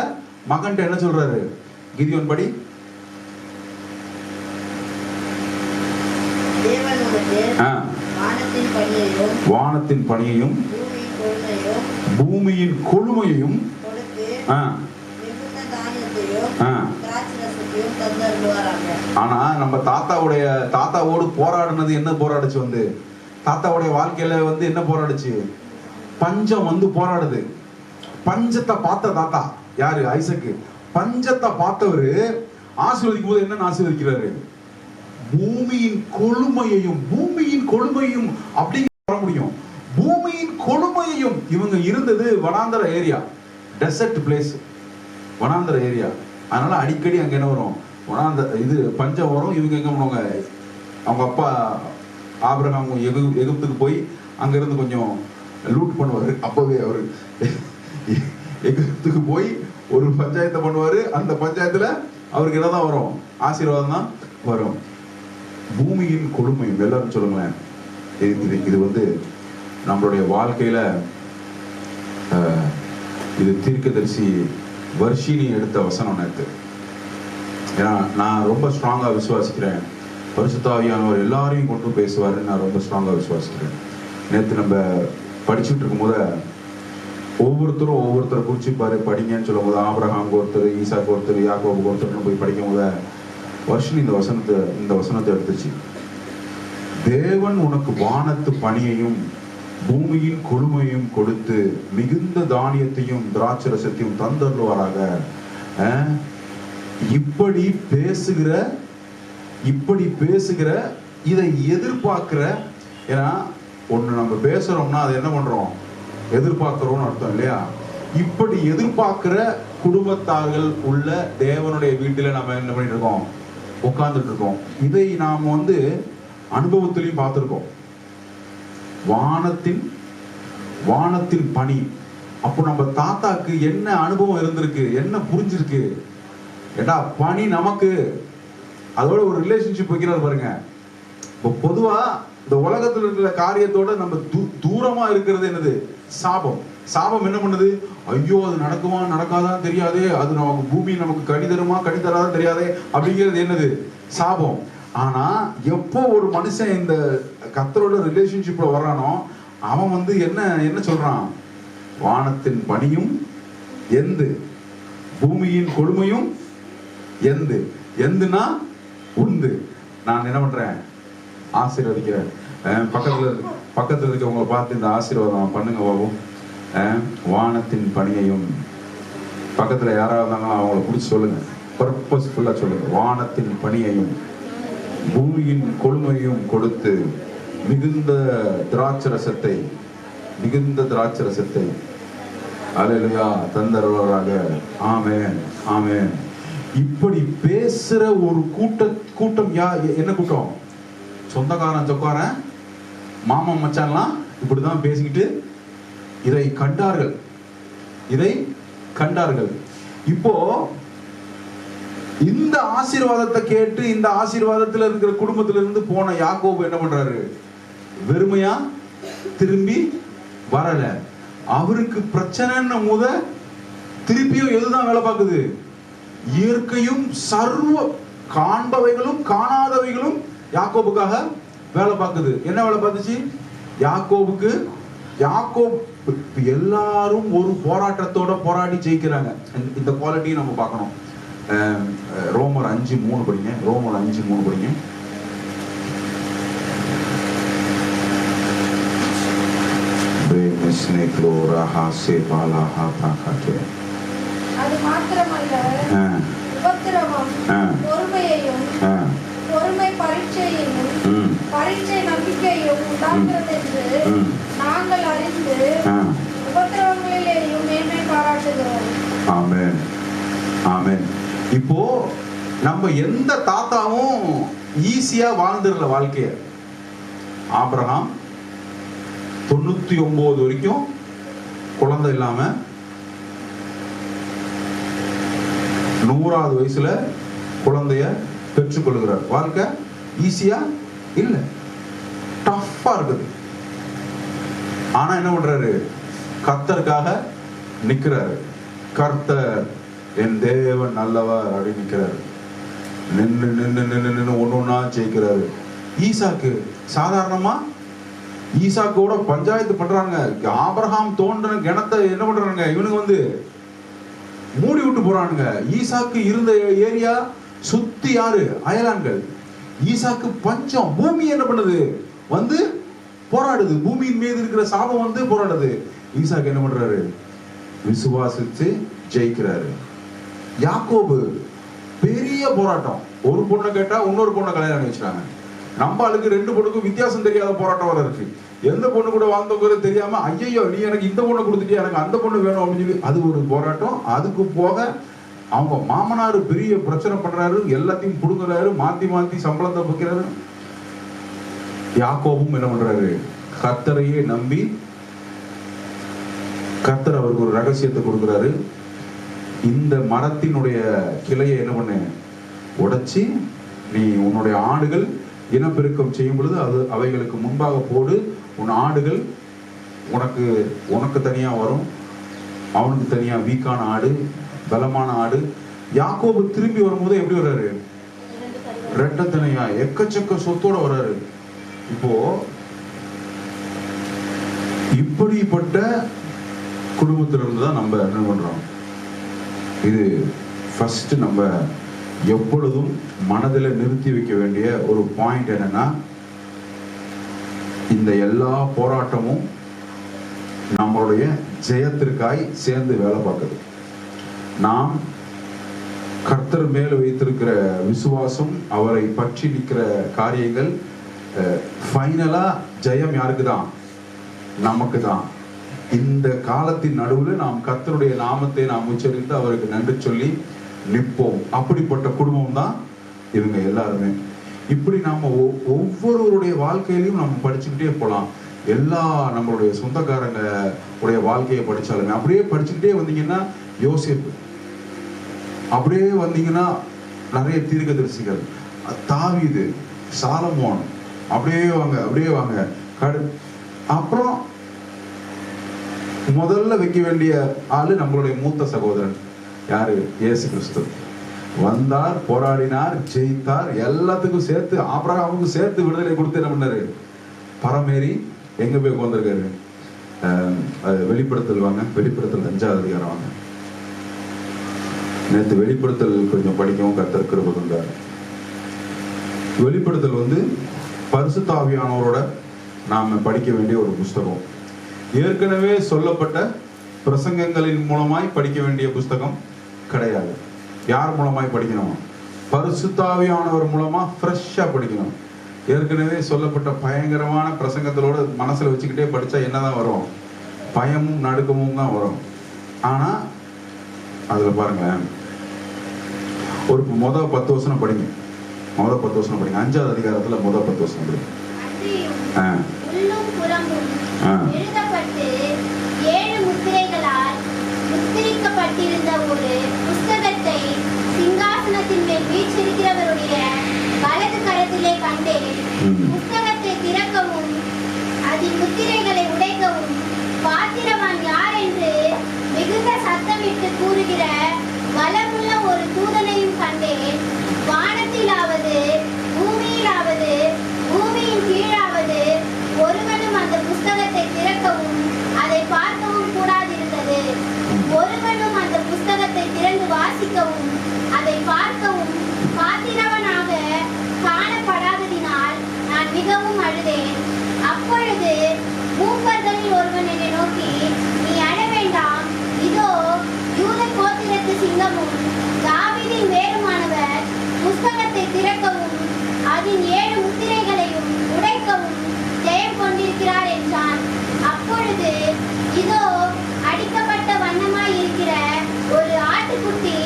மகன்கிட்ட என்ன சொல்றாரு, கிதியோன் படி, வானத்தின் பணியையும் பூமியின் கொழுமையையும் ஆனா நம்ம தாத்தாவோடு போராடுனது என்ன போராடுச்சு? வந்து தாத்தாவுடைய வாழ்க்கையில வந்து என்ன போராடுச்சு? பஞ்சம் வந்து போராடுது. பஞ்சத்தை பார்த்த தாத்தா யாரு? ஐசக்கு. பஞ்சத்தை பார்த்தவரு ஆசீர்வதிக்கும் போது என்ன ஆசீர்வதிக்கிறாரு? பூமியின் கொழுமையையும் அப்படிங்க வர முடியும். பூமியின் கொழுமையையும். இவங்க இருந்தது வனாந்தர ஏரியா, டெசர்ட் பிளேஸ், வனாந்தர ஏரியா. அதனால அடிக்கடி அங்க என்ன வரும், இது பஞ்சம் வரும். இவங்க எங்க பண்ணுவாங்க, அவங்க அப்பா ஆபிரகாம் எகிப்துக்கு போய் அங்க இருந்து கொஞ்சம் லூட் பண்ணுவாரு. அப்பவே அவரு எகிப்துக்கு போய் ஒரு பஞ்சாயத்தை பண்ணுவாரு. அந்த பஞ்சாயத்துல அவருக்கு என்னதான் வரும்? ஆசீர்வாதம் தான் வரும். பூமியின் கொழுமையும். எல்லாரும் சொல்லுங்களேன், இது வந்து நம்மளுடைய வாழ்க்கையில இது தீர்க்கதரிசி வர்ஷினி எடுத்த வசனம் நேற்று. ஏன்னா நான் ரொம்ப ஸ்ட்ராங்கா விசுவாசிக்கிறேன், பரிசுத்த ஆவியானவர் எல்லாரையும் கொண்டு பேசுவாருன்னு நான் ரொம்ப ஸ்ட்ராங்கா விசுவாசிக்கிறேன். நேற்று நம்ம படிச்சுட்டு இருக்கும் போது ஒவ்வொருத்தரை குறிச்சு படிங்கன்னு சொல்லும் போது, ஆபிரகாம் ஒருத்தர், ஈசாக்கு ஒருத்தர், யாக்கோபுக்கு ஒருத்தர்னு போய் படிக்கும் போது வர்ஷினி இந்த வசனத்தை எடுத்துச்சு. தேவன் உனக்கு வானத்து பனியையும் பூமியின் கொழுமையும் கொடுத்து மிகுந்த தானியத்தையும் திராட்சரசத்தையும் தந்தருவாராக. இப்படி பேசுகிற இதை எதிர்பார்க்கிற, ஏன்னா ஒண்ணு நம்ம பேசுறோம்னா அது என்ன பண்றோம், எதிர்பார்க்கிறோம்னு அர்த்தம் இல்லையா? இப்படி எதிர்பார்க்கிற குடும்பத்தார்கள் உள்ள தேவனுடைய வீட்டில நம்ம என்ன பண்ணிட்டு இருக்கோம், உட்கார்ந்துட்டு இருக்கோம். இதை நாம் அனுபவத்திலையும் பார்த்திருக்கோம். வானத்தின் பனி. அப்போ நம்ம தாத்தாக்கு என்ன அனுபவம் இருந்திருக்கு, என்ன புரிஞ்சிருக்கு? ஏடா பனி நமக்கு, அதோட ஒரு ரிலேஷன்ஷிப் வைக்கிறார் பாருங்க. இப்போ பொதுவா இந்த உலகத்துல இருக்கிற காரியத்தோட நம்ம தூரமா இருக்கிறது என்னது? சாபம். சாபம் என்ன பண்ணுது? ஐயோ அது நடக்குமா நடக்காதான் தெரியாதே, அது நமக்கு பூமி நமக்கு கடி தருமா கடி தராதான் தெரியாதே அப்படிங்கிறது என்னது? சாபம். ஆனா எப்போ ஒரு மனுஷன் இந்த கர்த்தரோட ரிலேஷன்ஷிப்ல வர்றானோ அவன் என்ன சொல்றான்? வானத்தின் பனியும் எந்து, பூமியின் கொழுமையும் எந்து. எந்துனா உந்து. நான் என்ன பண்றேன்? ஆசீர்வதிக்கிறேன். பக்கத்துல இருக்கவங்க பார்த்து இந்த ஆசீர்வாதம் பண்ணுங்க பாபு. வானத்தின் பனியையும், பக்கத்துல யாராவது இருந்தாங்களோ அவங்கள பிடிச்சி சொல்லுங்க, பர்பஸ்ஃபுல்லா சொல்லுங்க. வானத்தின் பனியையும் பூமியின் கொழுமையும் கொடுத்து மிகுந்த திராட்சரசத்தை அல்லேலூயா தந்தருவாராக. ஆமென் ஆமென். இப்படி பேசுற ஒரு கூட்டம் என்ன கூட்டம்? சொந்தக்காரன் சொக்காரன் மாமன் மச்சான்லாம் இப்படிதான் பேசிக்கிட்டு இதை கண்டார்கள். இப்போ இந்த ஆசீர்வாதத்தை கேட்டு இந்த ஆசீர்வாதத்துல இருக்கிற குடும்பத்துல இருந்து போன யாக்கோபு என்ன பண்றாரு? வெறுமையா திரும்பி வரல. அவருக்கு பிரச்சனை திருப்பியும் எதுதான் வேலை பார்க்குது? இயற்கையும் சர்வ காண்பவைகளும் காணாதவைகளும் யாக்கோபுக்காக வேலை பார்க்குது. என்ன வேலை பார்த்துச்சு? யாக்கோபு எல்லாரும் ஒரு போராட்டத்தோட போராடி ஜெயிக்கிறாங்க. இந்த குவாலிட்டியை நம்ம பார்க்கணும். ரோமர் 5:3 படிங்க. ரோமர் 5:3 படிங்க. அது மாத்திரமல்ல, உபத்திரவம் பொறுமையையும், பொறுமை பரீட்சையையும், பரீட்சை நம்பிக்கையும் உண்டாகிறது என்று நாங்கள் அறிந்து உபத்திரவங்களிலேயும் மேன்மை பாராட்டுகிறோம். ஆமென் ஆமென். இப்போ நம்ம எந்த தாத்தாவும் ஈஸியா வாழ்ந்துடல வாழ்க்கைய. ஆபிரகாம் 99 வரைக்கும் குழந்தை இல்லாம 100வது வயசுல குழந்தைய பெற்றுக்கொள்கிறார். வாழ்க்கை ஈஸியா இல்ல, டஃப்பா இருக்குது. ஆனா என்ன பண்றாரு? கர்த்தருக்காக நிக்கிறாரு. கர்த்தர் என் தேவன் நல்லவர் அப்படின்னு நிக்கிறாரு. நின்னு ஒன்னொன்னா ஜெயிக்கிறாரு. ஈசாக்கு சாதாரணமா ஈசாக்கோட பஞ்சாயத்து பண்றாங்க. ஆபிரகாம் தோண்டின கிணத்தை என்ன பண்றாங்க இவனுங்க மூடி விட்டு போறானுங்க. ஈசாக்கு இருந்த ஏரியா சுத்தி யாரு? அயலான்கள். ஈசாக்கு பஞ்சம். பூமி என்ன பண்ணுது? போராடுது. பூமியின் மீது இருக்கிற சாபம் போராடுது. ஈசாக்கு என்ன பண்றாரு? விசுவாசித்து ஜெயிக்கிறாரு. யாக்கோபு பெரிய போராட்டம். ஒரு பொண்ணை கேட்டா இன்னொரு பொண்ணை கல்யாணம் பண்ணி வச்சுட்டாங்க. நம்ம ஆளுக்கு 2 பொண்ணுக்கும் வித்தியாசம் தெரியாத போராட்டம் வர இருக்கு. எந்த பொண்ணு கூட வாழ்ந்தவங்க தெரியாம ஐயோ நீ எனக்கு இந்த பொண்ணை கொடுத்துட்டியா, எனக்கு அந்த பொண்ணு வேணும் அப்படின்னு சொல்லி அது ஒரு போராட்டம். அதுக்கு போக அவங்க மாமனார் பெரிய பிரச்சனை பண்றாரு, எல்லாத்தையும் புடுங்குறாரு, மாத்தி சம்பளத்தை வைக்கிறாரு. யாக்கோபும் என்ன பண்றாரு? கர்த்தரையே நம்பி கர்த்தர் அவருக்கு ஒரு ரகசியத்தை கொடுக்கிறாரு. இந்த மரத்தினுடைய கிளையை என்ன பண்ண உடைச்சி நீ உன்னுடைய ஆடுகள் இனப்பெருக்கம் செய்யும் பொழுது அவைகளுக்கு முன்பாக போடு. உன் ஆடுகள் உனக்கு தனியா வரும், அவனுக்கு தனியா வீக்கான ஆடு, பலமான ஆடு. யாக்கோபு திரும்பி வரும்போது எப்படி வர்றாரு? ரெட்டத்தனையா எக்கச்சக்க சொத்தோட வர்றாரு. இப்போ இப்படிப்பட்ட குடும்பத்திலிருந்து தான் நம்ம என்ன பண்றோம்? இது ஃபர்ஸ்ட் நம்ம எப்பொழுதும் மனதில் நிறுத்தி வைக்க வேண்டிய ஒரு பாயிண்ட் என்னன்னா, இந்த எல்லா போராட்டமும் நம்மளுடைய ஜெயத்திற்காய் சேர்ந்து வேலை பார்க்குது. நாம் கர்த்தர் மேல் வைத்திருக்கிற விசுவாசம், அவரை பற்றி நிற்கிற காரியங்கள், ஃபைனலா ஜெயம் யாருக்கு தான்? நமக்கு தான். இந்த காலத்தின் நடுவில் நாம் கர்த்தருடைய நாமத்தை நாம் உச்சரித்து அவருக்கு நன்றி சொல்லி நிற்போம். அப்படிப்பட்ட குடும்பம் தான் இவங்க எல்லாருமே. இப்படி நாம ஒவ்வொருவருடைய வாழ்க்கையிலையும் நம்ம படிச்சுக்கிட்டே போகலாம். எல்லா நம்மளுடைய சொந்தக்காரங்க உடைய வாழ்க்கையை படிச்சாலுமே அப்படியே படிச்சுக்கிட்டே வந்தீங்கன்னா யோசேப்பு, அப்படியே வந்தீங்கன்னா நிறைய தீர்க்கதரிசிகள், தாவீது, சாலமோன், அப்படியே வாங்க. அப்புறம் முதல்ல வைக்க வேண்டிய ஆளு நம்மளுடைய மூத்த சகோதரன் யாரு? இயேசு கிறிஸ்து. வந்தார், போராடினார், ஜெயித்தார், எல்லாத்துக்கும் சேர்த்து ஆபிரகாமுக்கு சேர்த்து விடுதலை கொடுத்து என்ன பண்ணாரு? பரமேறி எங்க போய் உட்கார்ந்திருக்காரு? வெளிப்படுத்தல் வாங்க, வெளிப்படுத்தல் 5ஆவது அதிகாரம் வாங்க. நேற்று வெளிப்படுத்தல் கொஞ்சம் படிக்கவும் கர்த்தர் கிருபை தந்தார். வெளிப்படுத்தல் பரிசுத்த ஆவியானவரோட நாம படிக்க வேண்டிய ஒரு புஸ்தகம். ஏற்கனவே சொல்லப்பட்ட பிரசங்கங்களின் மூலமாய் படிக்க வேண்டிய புஸ்தகம் கிடையாது. யார் மூலமாய் படிக்கணும்? பரிசுத்த ஆவியானவர் மூலமா ஃப்ரெஷ்ஷா படிக்கணும். ஏற்கனவே சொல்லப்பட்ட பயங்கரமான பிரசங்கங்களோட மனசுல வச்சுக்கிட்டே படிச்சா என்னதான் வரும்? பயமும் நடுக்கமும் தான் வரும். ஆனா அதுல பாருங்களேன், ஒரு முதல் 10 வசனம் படிங்க. 5ஆவது அதிகாரத்துல முதல் 10 வசனம் படிங்க. எழுதப்பட்டு 7 முத்திரைகளால் முத்திரிக்கப்பட்டிருந்த ஒரு புஸ்தகத்தை சிங்காசனத்தின் மேல் வீற்றிருக்கிறவருடைய வலது கரத்திலே கண்டேன். புஸ்தகத்தை திறக்கவும் அதில் முத்திரைகளை உடைக்கவும் பாத்திரவான் யார் என்று மிகுந்த சத்தமிட்டு கூறுகிற பலமுள்ள ஒரு தூதனையும் கண்டேன். வானத்திலாவது பூமியிலாவது பூமியின் கீழாவது ஒருவனும் அந்த புஸ்தகத்தை திறக்கவும் அதை பார்க்கவும் கூடாதிருந்தது. ஒருவனும் அந்த புஸ்தகத்தை திறந்து வாசிக்கவும் அதை பார்க்கவும் பாத்திரவனாக காணப்படாததினால் நான் மிகவும் அழுதேன். அப்பொழுது மூப்பர்களில் ஒருவன் என்னை நோக்கி, நீ அழ வேண்டாம், இதோ யூத கோத்திரத்து சிங்கமும் தாவீதின் வேருமானவர் புஸ்தகத்தை திறக்கவும் அதன் 7 முத்திரைகளையும் உடைக்கவும் ஜெயம் கொண்டிருக்கிறார் என்றான். அப்பொழுது இதோ அடிக்கப்பட்ட வண்ணமாய் இருக்கிற ஒரு ஆட்டுக்குட்டி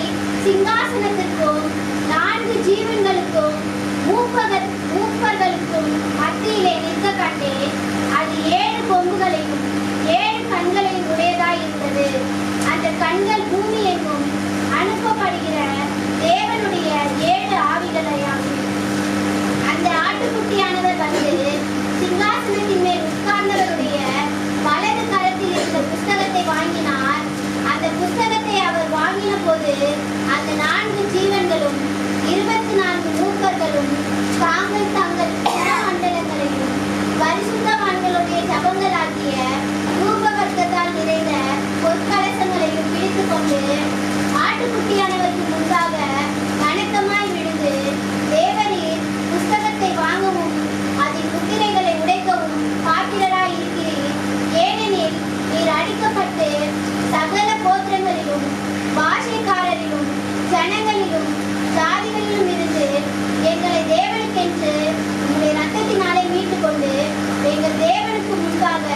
சிங்காசனத்திற்கும் 4 ஜீவன்களுக்கும் மூப்பர்களுக்கும் மத்தியிலே நிற்க கண்டேன். அது 7 கொம்புகளையும் 7 கண்களையும் உடையதாய் இருந்தது. அந்த கண்கள் பூமி எங்கும் அனுப்பப்படுகிற தேவனுடைய 7 ஆவிகளையாகும். அந்த ஆட்டுக்குட்டியானவர் சிங்காசனத்தின் மேல் உட்கார்ந்தவருடைய வலது கரத்தில் இருந்த புஸ்தகத்தை வாங்கினார். அந்த புஸ்தகத்தை அவர் வாங்கின போது அந்த 4 ஜீவன்களும் 24 மூப்பர்களும் தாங்கள் தங்கள் மண்டலங்களையும் பரிசுத்தவான்களுடைய ஜபங்களாகிய தூபவர்க்கத்தால் நிறைந்த பொற்கலசங்களையும் பிடித்துக் கொண்டு ஆட்டுக்குட்டியானவருக்கு முன்பாக வணக்கமாய் விழுந்து, தேவரீர் புஸ்தகத்தை வாங்கவும் அதில் முத்திரைகளை உடைக்கவும் பாத்திரராய் இருக்கிறீர். ஏனெனில் நீர் அடிக்கப்பட்டு சகல கோத்திரங்களிலும் பாஷைக்காரரிலும் ஜனங்களிலும் ஜாதிகளிலும் இருந்து எங்களை தேவனுக்கென்று உங்களுடைய ரத்தத்தினாலே மீட்டுக் கொண்டு எங்கள் தேவனுக்கு முன்பாக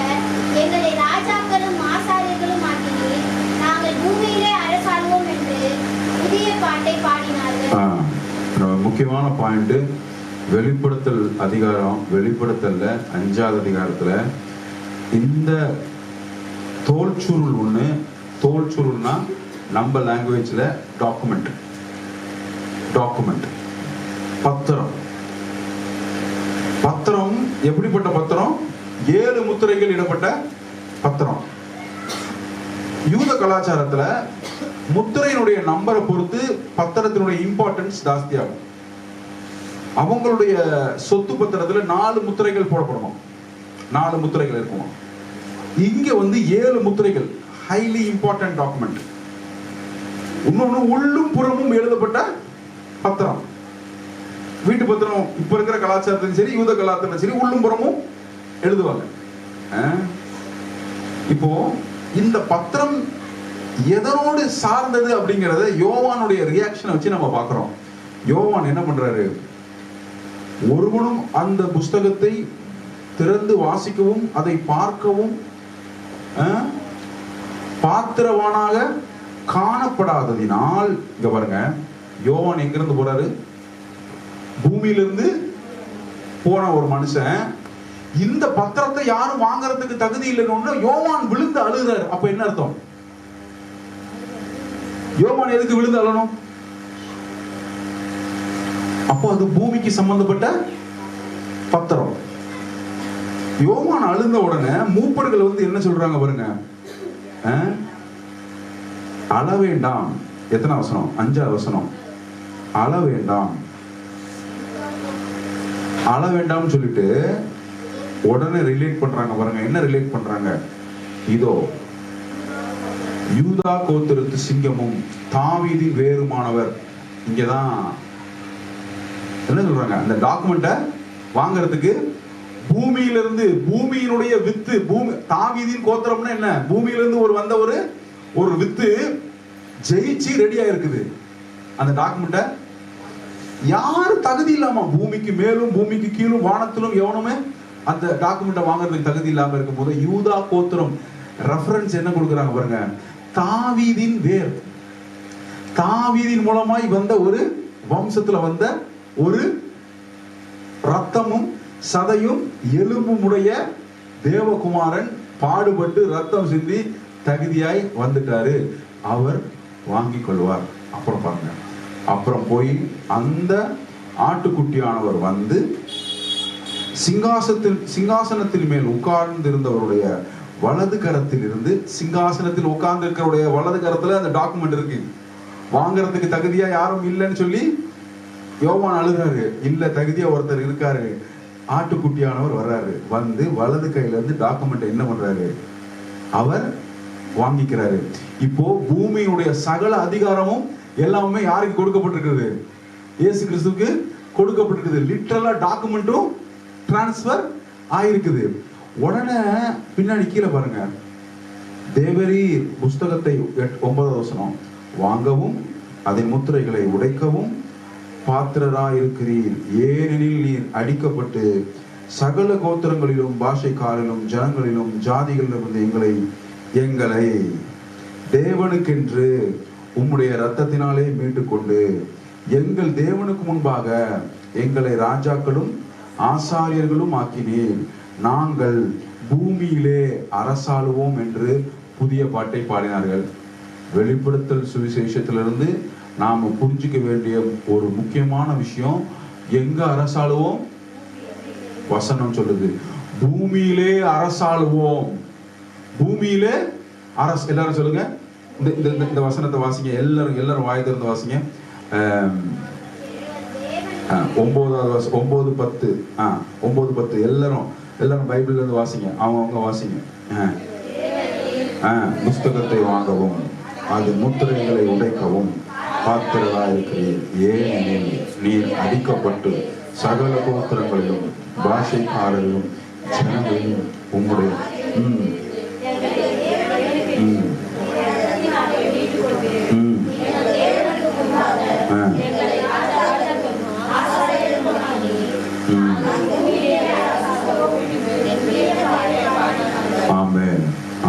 எங்களை ராஜாக்களும் ஆசாரியர்களும் ஆக்கினீர். நாங்கள் பூமியிலே அரசாள்வோம் என்று புதிய பாட்டை பாடினார்கள். முக்கியமான பாயிண்ட், வெளிப்படுத்தல் அதிகாரம். வெளிப்படுத்தல்ல 5ஆவது அதிகாரத்துல இந்த தோல் சுருள் ஒண்ணு. தோல் சுருள்னா நம்ம லாங்குவேஜ்ல டாக்குமெண்ட். பத்திரம். பத்திரம் எப்படிப்பட்ட பத்திரம்? 7 முத்திரைகள் இடப்பட்ட பத்திரம். யூத கலாச்சாரத்துல முத்திரையினுடைய நம்பரை பொறுத்து பத்திரத்தினுடைய இம்பார்ட்டன்ஸ் ஜாஸ்தியாகும். அவங்களுடைய சொத்து பத்திரத்துல 4 முத்திரைகள் போடப்படணும். 4 முத்திரைகள் இருக்கணும். இங்க 7 முத்திரைகள். Highly important document. இன்னொன்னு உள்ளும் புறமும் எழுதப்பட்ட பத்திரம். வீட்டு பத்திரம் இப்ப இருக்கிற கலாச்சாரத்திலும் சரி, யூத கலாச்சாரத்திலும் சரி, உள்ளும் புறமும் எழுதுவாங்க. இப்போ இந்த பத்திரம் எதனோடு சார்ந்தது அப்படிங்கறத யோவானுடைய ரியாக்ஷனை வச்சு நம்ம பார்க்கிறோம். யோவான் என்ன பண்றாரு? ஒருவனும் அந்த புஸ்தகத்தை திறந்து வாசிக்கவும் அதை பார்க்கவும் பாத்திரவானாக காணப்படாததினால், இங்க பாருங்க, யோவான் எங்கிருந்து போறாரு? பூமியிலிருந்து போன ஒரு மனுஷன். இந்த பத்திரத்தை யாரும் வாங்கறதுக்கு தகுதி இல்லைன்னு யோவான் விழுந்து அழுகிறாரு. அப்ப என்ன அர்த்தம்? யோவான் எதுக்கு விழுந்து அழணும்? அப்போ அது பூமிக்கு சம்பந்தப்பட்ட பத்திரம். யோவான் அழுந்த உடனே மூப்பர்கள் வந்து என்ன சொல்றாங்க பாருங்க, அழ வேண்டாம். எத்தனை வசனம்? 5வது வசனம். அழ வேண்டாம், அழ வேண்டாம்னு சொல்லிட்டு உடனே ரிலேட் பண்றாங்க பாருங்க. என்ன ரிலேட் பண்றாங்க? இதோ யூதா கோத்திரத்து சிங்கமும் தாவீதின் வேறுமானவர். இங்கதான் என்ன சொல்றாங்க? அந்த டாக்குமெண்ட்டை வாங்கறதுக்கு பூமியிலிருந்து, பூமியினுடைய வித்து, பூமி தாவீதின் கோத்திரம்னா என்ன? பூமியிலிருந்து வந்த ஒரு வித்து ஜெயிச்சு ரெடியா இருக்குது. அந்த டாக்குமெண்ட்டை யாரு தகுதி இல்லாம, பூமிக்கு மேலும் பூமிக்கு கீழும் வானத்திலும் எவனுமே அந்த டாக்குமெண்ட்டை வாங்குறதுக்கு தகுதி இல்லாம இருக்கும் போது யூதா கோத்திரம் ரெஃபரன்ஸ் என்ன கொடுக்குறாங்க பாருங்க? தாவீதின் வேர். தாவீதின் மூலமாய் வந்த ஒரு வம்சத்துல வந்த ஒரு ரத்தமும் சதையும் எலும்பும் உடைய தேவகுமாரன் பாடுபட்டு ரத்தம் சிந்தி தகுதியாய் வந்துட்டாரு, அவர் வாங்கிக் கொள்வார். அப்புறம் பாருங்க, அப்புறம் போய் அந்த ஆட்டுக்குட்டியானவர் வந்து சிங்காசனத்தில் மேல் உட்கார்ந்து இருந்தவருடைய வலது கரத்தில் இருந்து, சிங்காசனத்தில் உட்கார்ந்து இருக்கிறவருடைய வலது கரத்துல அந்த டாக்குமெண்ட் இருக்கு. வாங்கறதுக்கு தகுதியா யாரும் இல்லைன்னு சொல்லி யோவான் அழுகிறாரு. இல்ல, தகுதியா ஒருத்தர் இருக்காரு. ஆட்டுக்குட்டியானவர் வர்றாரு. வந்து வலது கையில இருந்து டாக்குமெண்ட் என்ன பண்றாரு? அவர் வாங்கிக்கிறாரு. இப்போ பூமியுடைய சகல அதிகாரமும் எல்லாமே யாருக்கு கொடுக்கப்பட்டிருக்கிறது? இயேசு கிறிஸ்துவுக்கு கொடுக்கப்பட்டிருக்குது. லிட்டரலா டாக்குமெண்ட்டும் டிரான்ஸ்பர் ஆயிருக்குது. உடனே பின்னாடி கீழே பாருங்க, தேவரீர் புஸ்தகத்தை 9வது வசனம், வாங்கவும் அதன் முத்திரைகளை உடைக்கவும் பாத்திரராயிருக்கிறீர், ஏனெனில் நீர் அடிக்கப்பட்டு சகல கோத்திரங்களிலும் பாஷைக்காரிலும் ஜனங்களிலும் ஜாதிகளிலும் எங்களை தேவனுக்கென்று உம்முடைய இரத்தத்தினாலே மீட்டுக்கொண்டு எங்கள் தேவனுக்கு முன்பாக எங்களை ராஜாக்களும் ஆசாரியர்களும் ஆக்கினீர், நாங்கள் பூமியிலே அரசாளுவோம் என்று புதிய பாட்டை பாடினார்கள். வெளிப்படுத்தல் சுவிசேஷத்திலிருந்து நாம புரிஞ்சுக்க வேண்டிய ஒரு முக்கியமான விஷயம், எங்க அரசாளுவோம்? வசனம் சொல்லுது, பூமியிலே அரசாளுவோம். பூமியிலே எல்லாரும் சொல்லுங்க, இந்த வசனத்தை வாசிங்க. எல்லாரும் வாய் திறந்து வாசிங்க. 9:10 எல்லாரும் பைபிள்ல இருந்து வாசிங்க. அவங்க வாசிங்க. புஸ்தகத்தை வாங்கவும் அது முத்திரைகளை உடைக்கவும் பாத்திரராயிருக்கிறீர், ஏனெனில் நீர் அடிக்கப்பட்டு சகல கோத்திரங்களிலும் பாஷைக்காரர்களும் ஜனங்களிலும் உம்முடைய ஆமென்,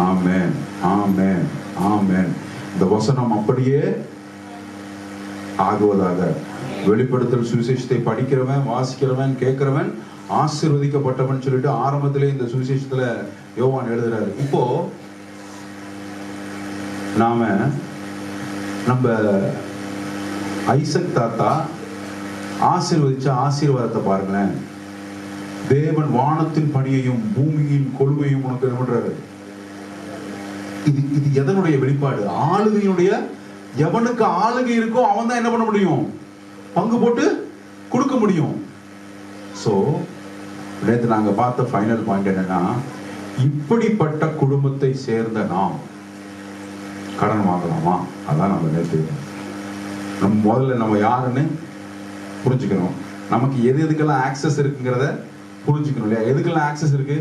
ஆமென், ஆமென், ஆமென். இந்த வசனம் அப்படியே ஆகுவதாக. வெளிப்படுத்தல் சுவிசேஷத்தை படிக்கிறவன், வாசிக்கிறவன், கேட்கிறவன் ஆசீர்வதிக்கப்பட்டவன் சொல்லிட்டு ஆரம்பத்திலே இந்த சுவிசேஷத்துல யோவான் எழுதுறாரு. இப்போ நம்ம ஐசக் தாத்தா ஆசீர்வதிச்ச ஆசீர்வாதத்தை பாருங்களேன். தேவன் வானத்தின் பணியையும் பூமியின் கொழுமையும் உனக்கு என்ன பண்றாரு? இது எதனுடைய வெளிப்பாடு? ஆளுகையுடைய. எவனுக்கு ஆளுகை இருக்கோ அவன் தான் என்ன பண்ண முடியும்? பங்கு போட்டு கொடுக்க முடியும். சோ நேற்று நாங்க பார்த்த ஃபைனல் பாயிண்ட் என்னன்னா, இப்படிப்பட்ட குடும்பத்தை சேர்ந்த நாம் கடன் வாங்கலாமா? அதான் நம்ம நேற்று முதல்ல நம்ம யாருன்னு புரிஞ்சுக்கணும். நமக்கு எதுக்கெல்லாம் ஆக்சஸ் இருக்குங்கிறத புரிஞ்சுக்கணும் இல்லையா? எதுக்கெல்லாம் ஆக்சஸ் இருக்கு?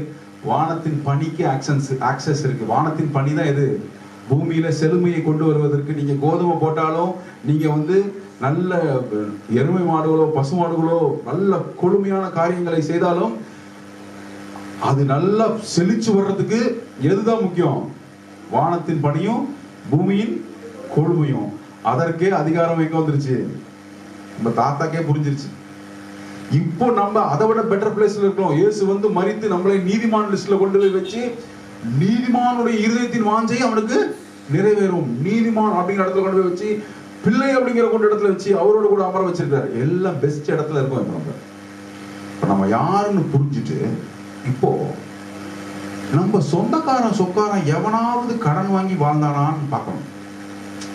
வானத்தின் பனிக்கு ஆக்சஸ் இருக்கு. வானத்தின் பனி தான் எது? பூமியில செழுமையை கொண்டு வருவதற்கு. நீங்க கோதுமை போட்டாலும், நீங்க நல்ல எருமை மாடுகளோ பசு மாடுகளோ நல்ல கொடுமையான காரியங்களை செய்தாலும் அது நல்லா செழிச்சு வர்றதுக்கு எதுதான் முக்கியம்? வானத்தின் பனியும் பூமியின் கொடுமையும். அதற்கே அதிகாரம் எங்க வந்துருச்சு? நம்ம தாத்தாக்கே புரிஞ்சிருச்சு. இப்போ நம்ம அதை விட பெட்டர் பிளேஸ்ல இருக்கோம். இயேசு மரித்து நம்மளை நீதிமான் லிஸ்ட்ல கொண்டு போய் வச்சு, நீதிமானுடைய இருதயத்தின் வாஞ்சை அவனுக்கு நிறைவேறும். நீதிமான் அப்படிங்கிற இடத்துல கொண்டு போய் வச்சு, பிள்ளை அப்படிங்கிற கொண்ட இடத்துல வச்சு அவரோட கூட அமர வச்சிருக்காரு. எல்லாம் பெஸ்ட் இடத்துல இருக்கோம். இப்ப நம்ம யாருன்னு புரிஞ்சுட்டு, இப்போ நம்ம சொந்தக்காரன் சொக்காரன் எவனாவது கடன் வாங்கி வாழ்ந்தானான்னு பார்க்கணும்.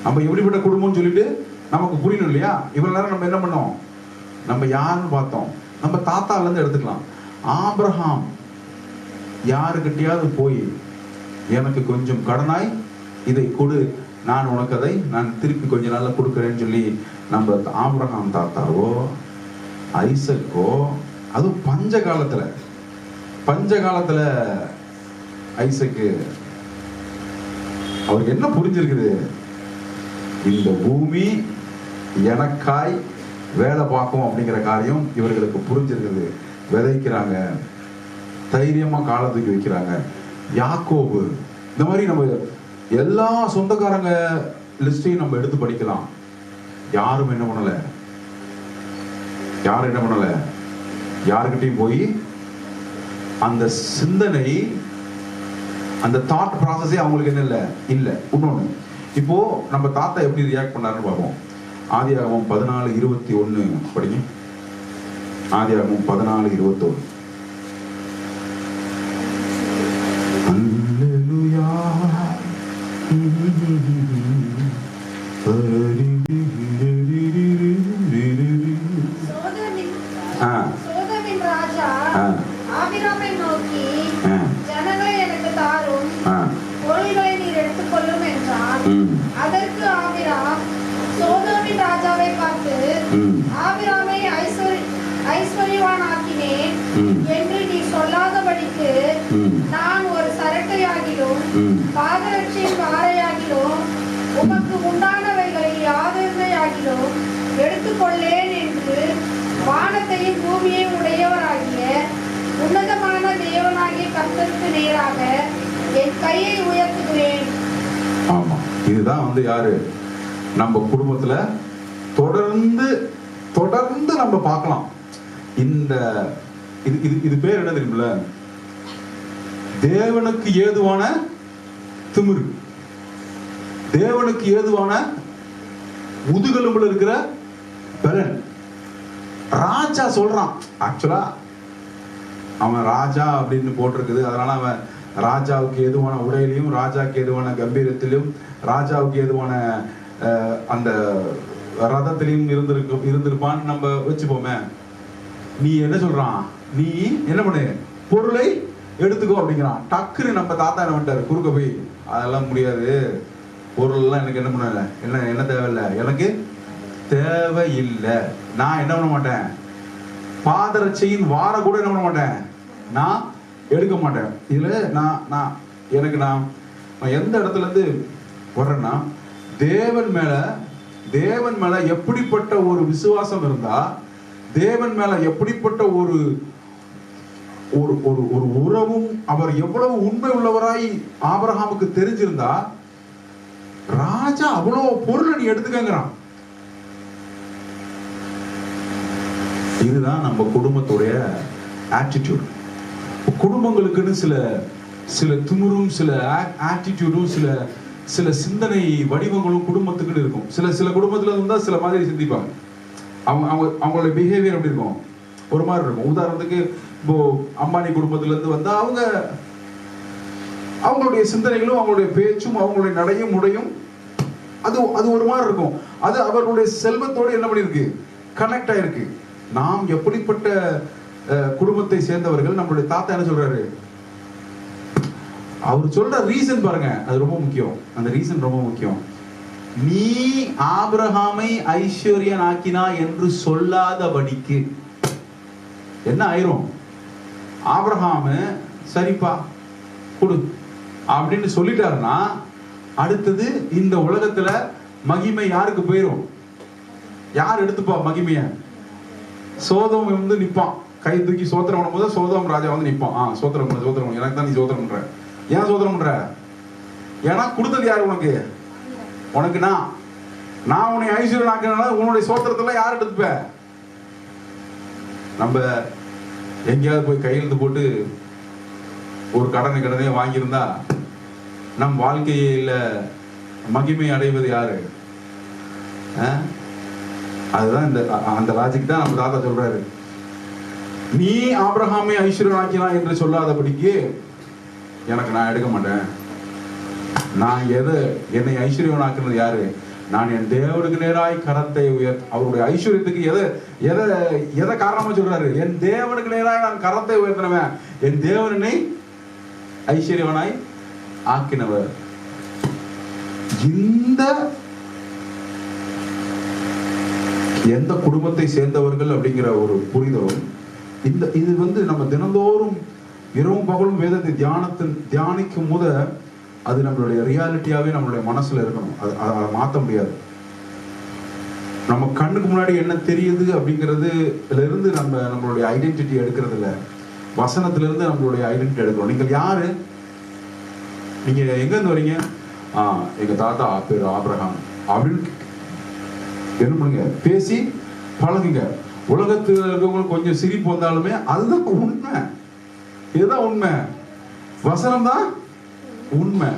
நம்ம எப்படிப்பட்ட குடும்பம்னு சொல்லிட்டு நமக்கு புரியணும் இல்லையா? இவ்வளவு நேரம் நம்ம என்ன பண்ணோம்? நம்ம யாருன்னு பார்த்தோம். நம்ம தாத்தால இருந்து எடுத்துக்கலாம். ஆபிரகாம் யாருக்கிட்டையாவது போய் எனக்கு கொஞ்சம் கடனாய் இதை கொடு, நான் உனக்கு அதை நான் திருப்பி கொஞ்ச நாள்ல கொடுக்குறேன்னு சொல்லி நம்ம ஆபிரகாம் தாத்தாவோ ஐசக்கோ, அதுவும் பஞ்ச காலத்துல ஐசக்கு அவருக்கு என்ன புரிஞ்சிருக்குது? இந்த பூமி எனக்காய் வேலை பார்க்கும் அப்படிங்கிற காரியம் இவர்களுக்கு புரிஞ்சிருக்குது. விதைக்கிறாங்க, தைரியமா காலத்துக்கு வைக்கிறாங்க. யாக்கோபு, இந்த மாதிரி நம்ம எல்லா சொந்தக்காரங்க லிஸ்டையும் நம்ம எடுத்து படிக்கலாம். யாரும் என்ன பண்ணல, யாருக்கிட்டையும் போய் அந்த சிந்தனை, அந்த தாட் ப்ராசஸே அவங்களுக்கு என்ன இல்ல. இன்னொன்னு, இப்போ நம்ம தாத்தா எப்படி ரியாக்ட் பண்ணாருன்னு பார்ப்போம். ஆதியாகமம் 14:21 படிங்க. ஆதியாகமம் 14:21. அல்லேலூயா. சோதோமின் ராஜா ஆபிரகாமை நோக்கி, ஜனங்களை எனக்கு தாரும், பொருள்களை நீர் எடுத்துக்கொள்ளும் என்றான். அதற்கு ஆபிரகாம் சோதோமின் ராஜாவை பார்த்து, ஆபிரகாமை ஐஸ்வர்யவான் ஆக்கினேன் என்று நீ சொல்லாதபடிக்கு நான் ஒரு சரட்டையாகிலும் பாதரட்சியின் வாரையாகிலும் உமக்கு உண்டானவைகளை யாதொன்றையாகிலும் எடுத்துக்கொள்ளேன் என்று வானத்தையும் பூமியையும் உடையவராகிய உன்னதமான தேவனாகிய கர்த்தருக்கு நேராக என் கையை உயர்த்துகிறேன். ஆமா, இதுதான் யாரு? நம்ம குடும்பத்துல தொடர்ந்து நம்ம பார்க்கலாம். இந்த இது பேர் என்ன தெரியுமில்ல? தேவனுக்கு ஏதுவான திமிரு, தேவனுக்கு ஏதுவான முதுகெலும்புல இருக்கிற பலன். ராஜா சொல்றான், ஆக்சுவலா அவன் ராஜா அப்படின்னு போட்டிருக்குது. அதனால அவன் ராஜாவுக்கு ஏதுவான உடையிலையும், ராஜாவுக்கு ஏதுவான கம்பீரத்திலும், ராஜாவுக்கு ஏதுவான அந்த ரதத்திலையும் இருந்திருப்பான்னு நம்ம வச்சுப்போமே. நீ என்ன சொல்றான்? நீ என்ன பண்ணு, பொருளை எடுத்துக்கோ அப்படிங்கிறான். டக்குன்னு நம்ம தாத்தா என்ன பண்ணிட்டாரு, குறுக்க போய் அதெல்லாம் முடியாது, பொருள் எல்லாம் எனக்கு என்ன பண்ணல, என்ன தேவையில்லை, எனக்கு தேவையில்லை, நான் என்ன பண்ண மாட்டேன், பாதரட்சையின் வார கூட என்ன பண்ண மாட்டேன், நான் எடுக்க மாட்டேன். இதுல நான் எந்த இடத்துல இருந்து வர்றேன்னா, தேவன் மேல எப்படிப்பட்ட ஒரு விசுவாசம் இருந்தா, தேவன் மேல எப்படிப்பட்ட ஒரு உறவும், அவர் எவ்வளவு உண்மை உள்ளவராய் ஆபிரகாமுக்கு தெரிஞ்சிருந்தா, ராஜா அவ்வளவு பொருளை நீ எடுத்துக்கங்கிறான். இதுதான் நம்ம குடும்பத்துடைய ஆட்டிடியூட். குடும்பங்களுக்குன்னு சில திமிரும், சில ஆட்டிடியூடும், சில சிந்தனை வடிவங்களும் குடும்பத்துக்குன்னு இருக்கும். சில குடும்பத்துல இருந்தா சில மாதிரி சிந்திப்பாங்க. அவங்களோட பிஹேவியர் எப்படி இருக்கும், ஒரு மாதிரி இருக்கும். உதாரணத்துக்கு இப்போ அம்பானி குடும்பத்துல இருந்து வந்தா அவங்களுடைய சிந்தனைகளும், அவங்களுடைய பேச்சும், அவங்களுடைய நடையும் உடையும் அது ஒரு மாதிரி இருக்கும். அது அவர்களுடைய செல்வத்தோடு என்ன பண்ணிருக்கு, கனெக்ட் ஆயிருக்கு. நாம் எப்படிப்பட்ட குடும்பத்தை சேர்ந்தவர்கள், நம்மளுடைய தாத்தா என்ன சொல்றாரு, அவர் சொல்ற ரீசன் பாருங்க, அது ரொம்ப முக்கியம். அந்த ரீசன் ரொம்ப முக்கியம். நீ ஆபிரகாமை ஐஸ்வர்யன் ஆக்கினா என்று சொல்லாதபடிக்கு என்ன ஆயிரும், ஆபிரகாமு சரிப்பா கொடு அப்படின்னு சொல்லிட்டாருன்னா அடுத்தது இந்த உலகத்துல மகிமை யாருக்கு போயிரும்? யார் எடுத்துப்பா மகிமைய? சோதம் வந்து நிப்பான், கை தூக்கி சோத்திரம் பண்ணும்போது சோதம் ராஜா வந்து நிப்பான். சோத்திரம் பண்ணு, சோத்திரம் பண்ணு, எனக்கு தான் நீ சோத்திரம் பண்ற. ஏன் சோத்திரம் பண்ற? ஏன்னா கொடுத்தது யாரு உனக்கு? உனக்கு நான் உன்னை ஐஸ்வர்யம் ஆக்கிறதுனால உன்னுடைய சோத்திரத்தெல்லாம் யார் எடுத்துப்ப? நம்ம எங்கேயாவது போய் கையெழுத்து போட்டு ஒரு கடனை வாங்கியிருந்தா நம் வாழ்க்கையில மகிமை அடைவது யாரு? அதுதான் அந்த லாஜிக் தான் நம்ம தாத்தா சொல்றாரு. நீ ஆபிரகாமை ஐஸ்வர்யம் ஆக்கினான் என்று சொல்லாதபடிக்கு எனக்கு நான் எடுக்க மாட்டேன். நான் என்னை ஐஸ்வர்யம் ஆக்குறது யாரு? நான் என் தேவனுக்கு நேராய் கரத்தை அவருடைய ஐஸ்வர்யத்துக்கு எதை காரணமா சொல்றாரு? என் தேவனுக்கு நேராய் நான் கரத்தை உயர்த்தினவன், என் தேவனை ஐஸ்வர்யவனாய் ஆக்கினவர். எந்த குடும்பத்தை சேர்ந்தவர்கள் அப்படிங்கிற ஒரு புரிதலும் இது வந்து நம்ம தினந்தோறும் இரவும் பகலும் வேதத்தை தியானிக்கும் போது அது நம்மளுடைய ரியாலிட்டியாவே நம்மளுடைய மனசுல இருக்கணும். அதை மாற்ற முடியாது. நம்ம கண்ணுக்கு முன்னாடி என்ன தெரியுது அப்படிங்கிறதுல இருந்து நம்மளுடைய ஐடென்டிட்டி எடுக்கிறது இல்லை, வசனத்துல இருந்து நம்மளுடைய ஐடென்டிட்டி எடுக்கிறோம். நீங்கள் யாரு? நீங்க எங்க இருந்து வரீங்க? எங்க தாத்தா பேரு ஆபிரகாம் அப்படின்னு என்ன பண்ணுங்க, பேசி பழகுங்க. உலகத்தில் இருக்கவங்களுக்கு கொஞ்சம் சிரிப்பு வந்தாலுமே அதுதான் உண்மை. இதுதான் உண்மை, வசனம் தான் உண்மை.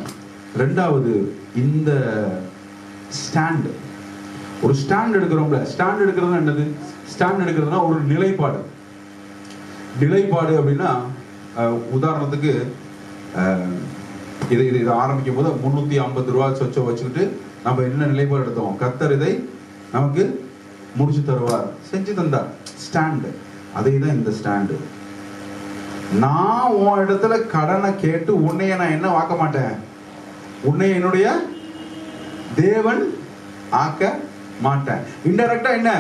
ரெண்டாவது, இந்த ஸ்டாண்ட், ஒரு ஸ்டாண்ட் எடுக்கிறோம்ல. ஸ்டாண்ட் எடுக்கிறது என்னது? ஸ்டாண்ட் எடுக்கிறதுனா ஒரு நிலைப்பாடு. நிலைப்பாடு அப்படின்னா உதாரணத்துக்கு இதை ஆரம்பிக்கும் போது 350 ரூபா சொச்சம் வச்சுக்கிட்டு நம்ம என்ன நிலைப்பாடு எடுத்தோம்? கர்த்தர் இதை நமக்கு முடிச்சு தருவார், செஞ்சு தந்தார். ஸ்டாண்டு. அதே தான் இந்த ஸ்டாண்டு. நான் உன் இடத்துல கடனை கேட்டு உன்னைய நான் என்ன ஆக்க மாட்டேன்? உன்னைய என்னுடைய தேவன் ஆக்க மாட்டேன். இன்டைரக்டா என்ன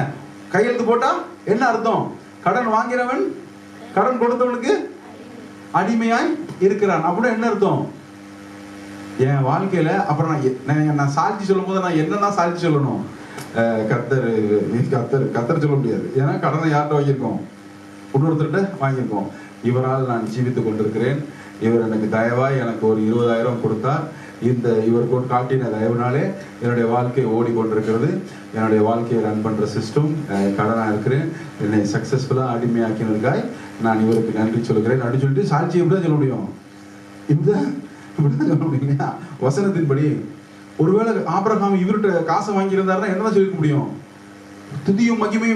கையெழுத்து போட்டா என்ன அர்த்தம்? கடன் வாங்கிறவன் கடன் கொடுத்தவனுக்கு அடிமையாய் இருக்கிறான் அப்படின்னு என்ன அர்த்தம்? என் வாழ்க்கையில அப்புறம் நான் சாட்சி சொல்லும் போது நான் என்னன்னா சாட்சி சொல்லணும்? கத்தர் சொல்ல முடியாது. ஏன்னா கடனை யார்கிட்ட வாங்கியிருக்கோம்? இன்னொருத்தர்கிட்ட வாங்கியிருக்கோம். இவரால் நான் ஜீவித்துக் கொண்டிருக்கிறேன், இவர் எனக்கு தயவாய் எனக்கு ஒரு 20,000 கொடுத்தார், இவர் காட்டின தயவுனாலே என்னுடைய வாழ்க்கை ஓடிக்கொண்டிருக்கிறது, என்னுடைய வாழ்க்கையை ரன் பண்ற சிஸ்டம் கடனா இருக்கிறேன், என்னை சக்சஸ்ஃபுல்லா அடிமையாக்கினதுக்காய் நான் இவருக்கு நன்றி சொல்கிறேன் அப்படின்னு சொல்லிட்டு சாட்சி எப்படிதான் சொல்ல முடியும்? இப்படிதான் சொல்ல முடியும் இல்லையா? வசனத்தின்படி. ஒருவேளை ஆபிரகாம் இவர்கிட்ட காசை வாங்கி இருந்தாருன்னா என்னதான் சொல்லிக்க முடியும்? துதியும் மகிமையும்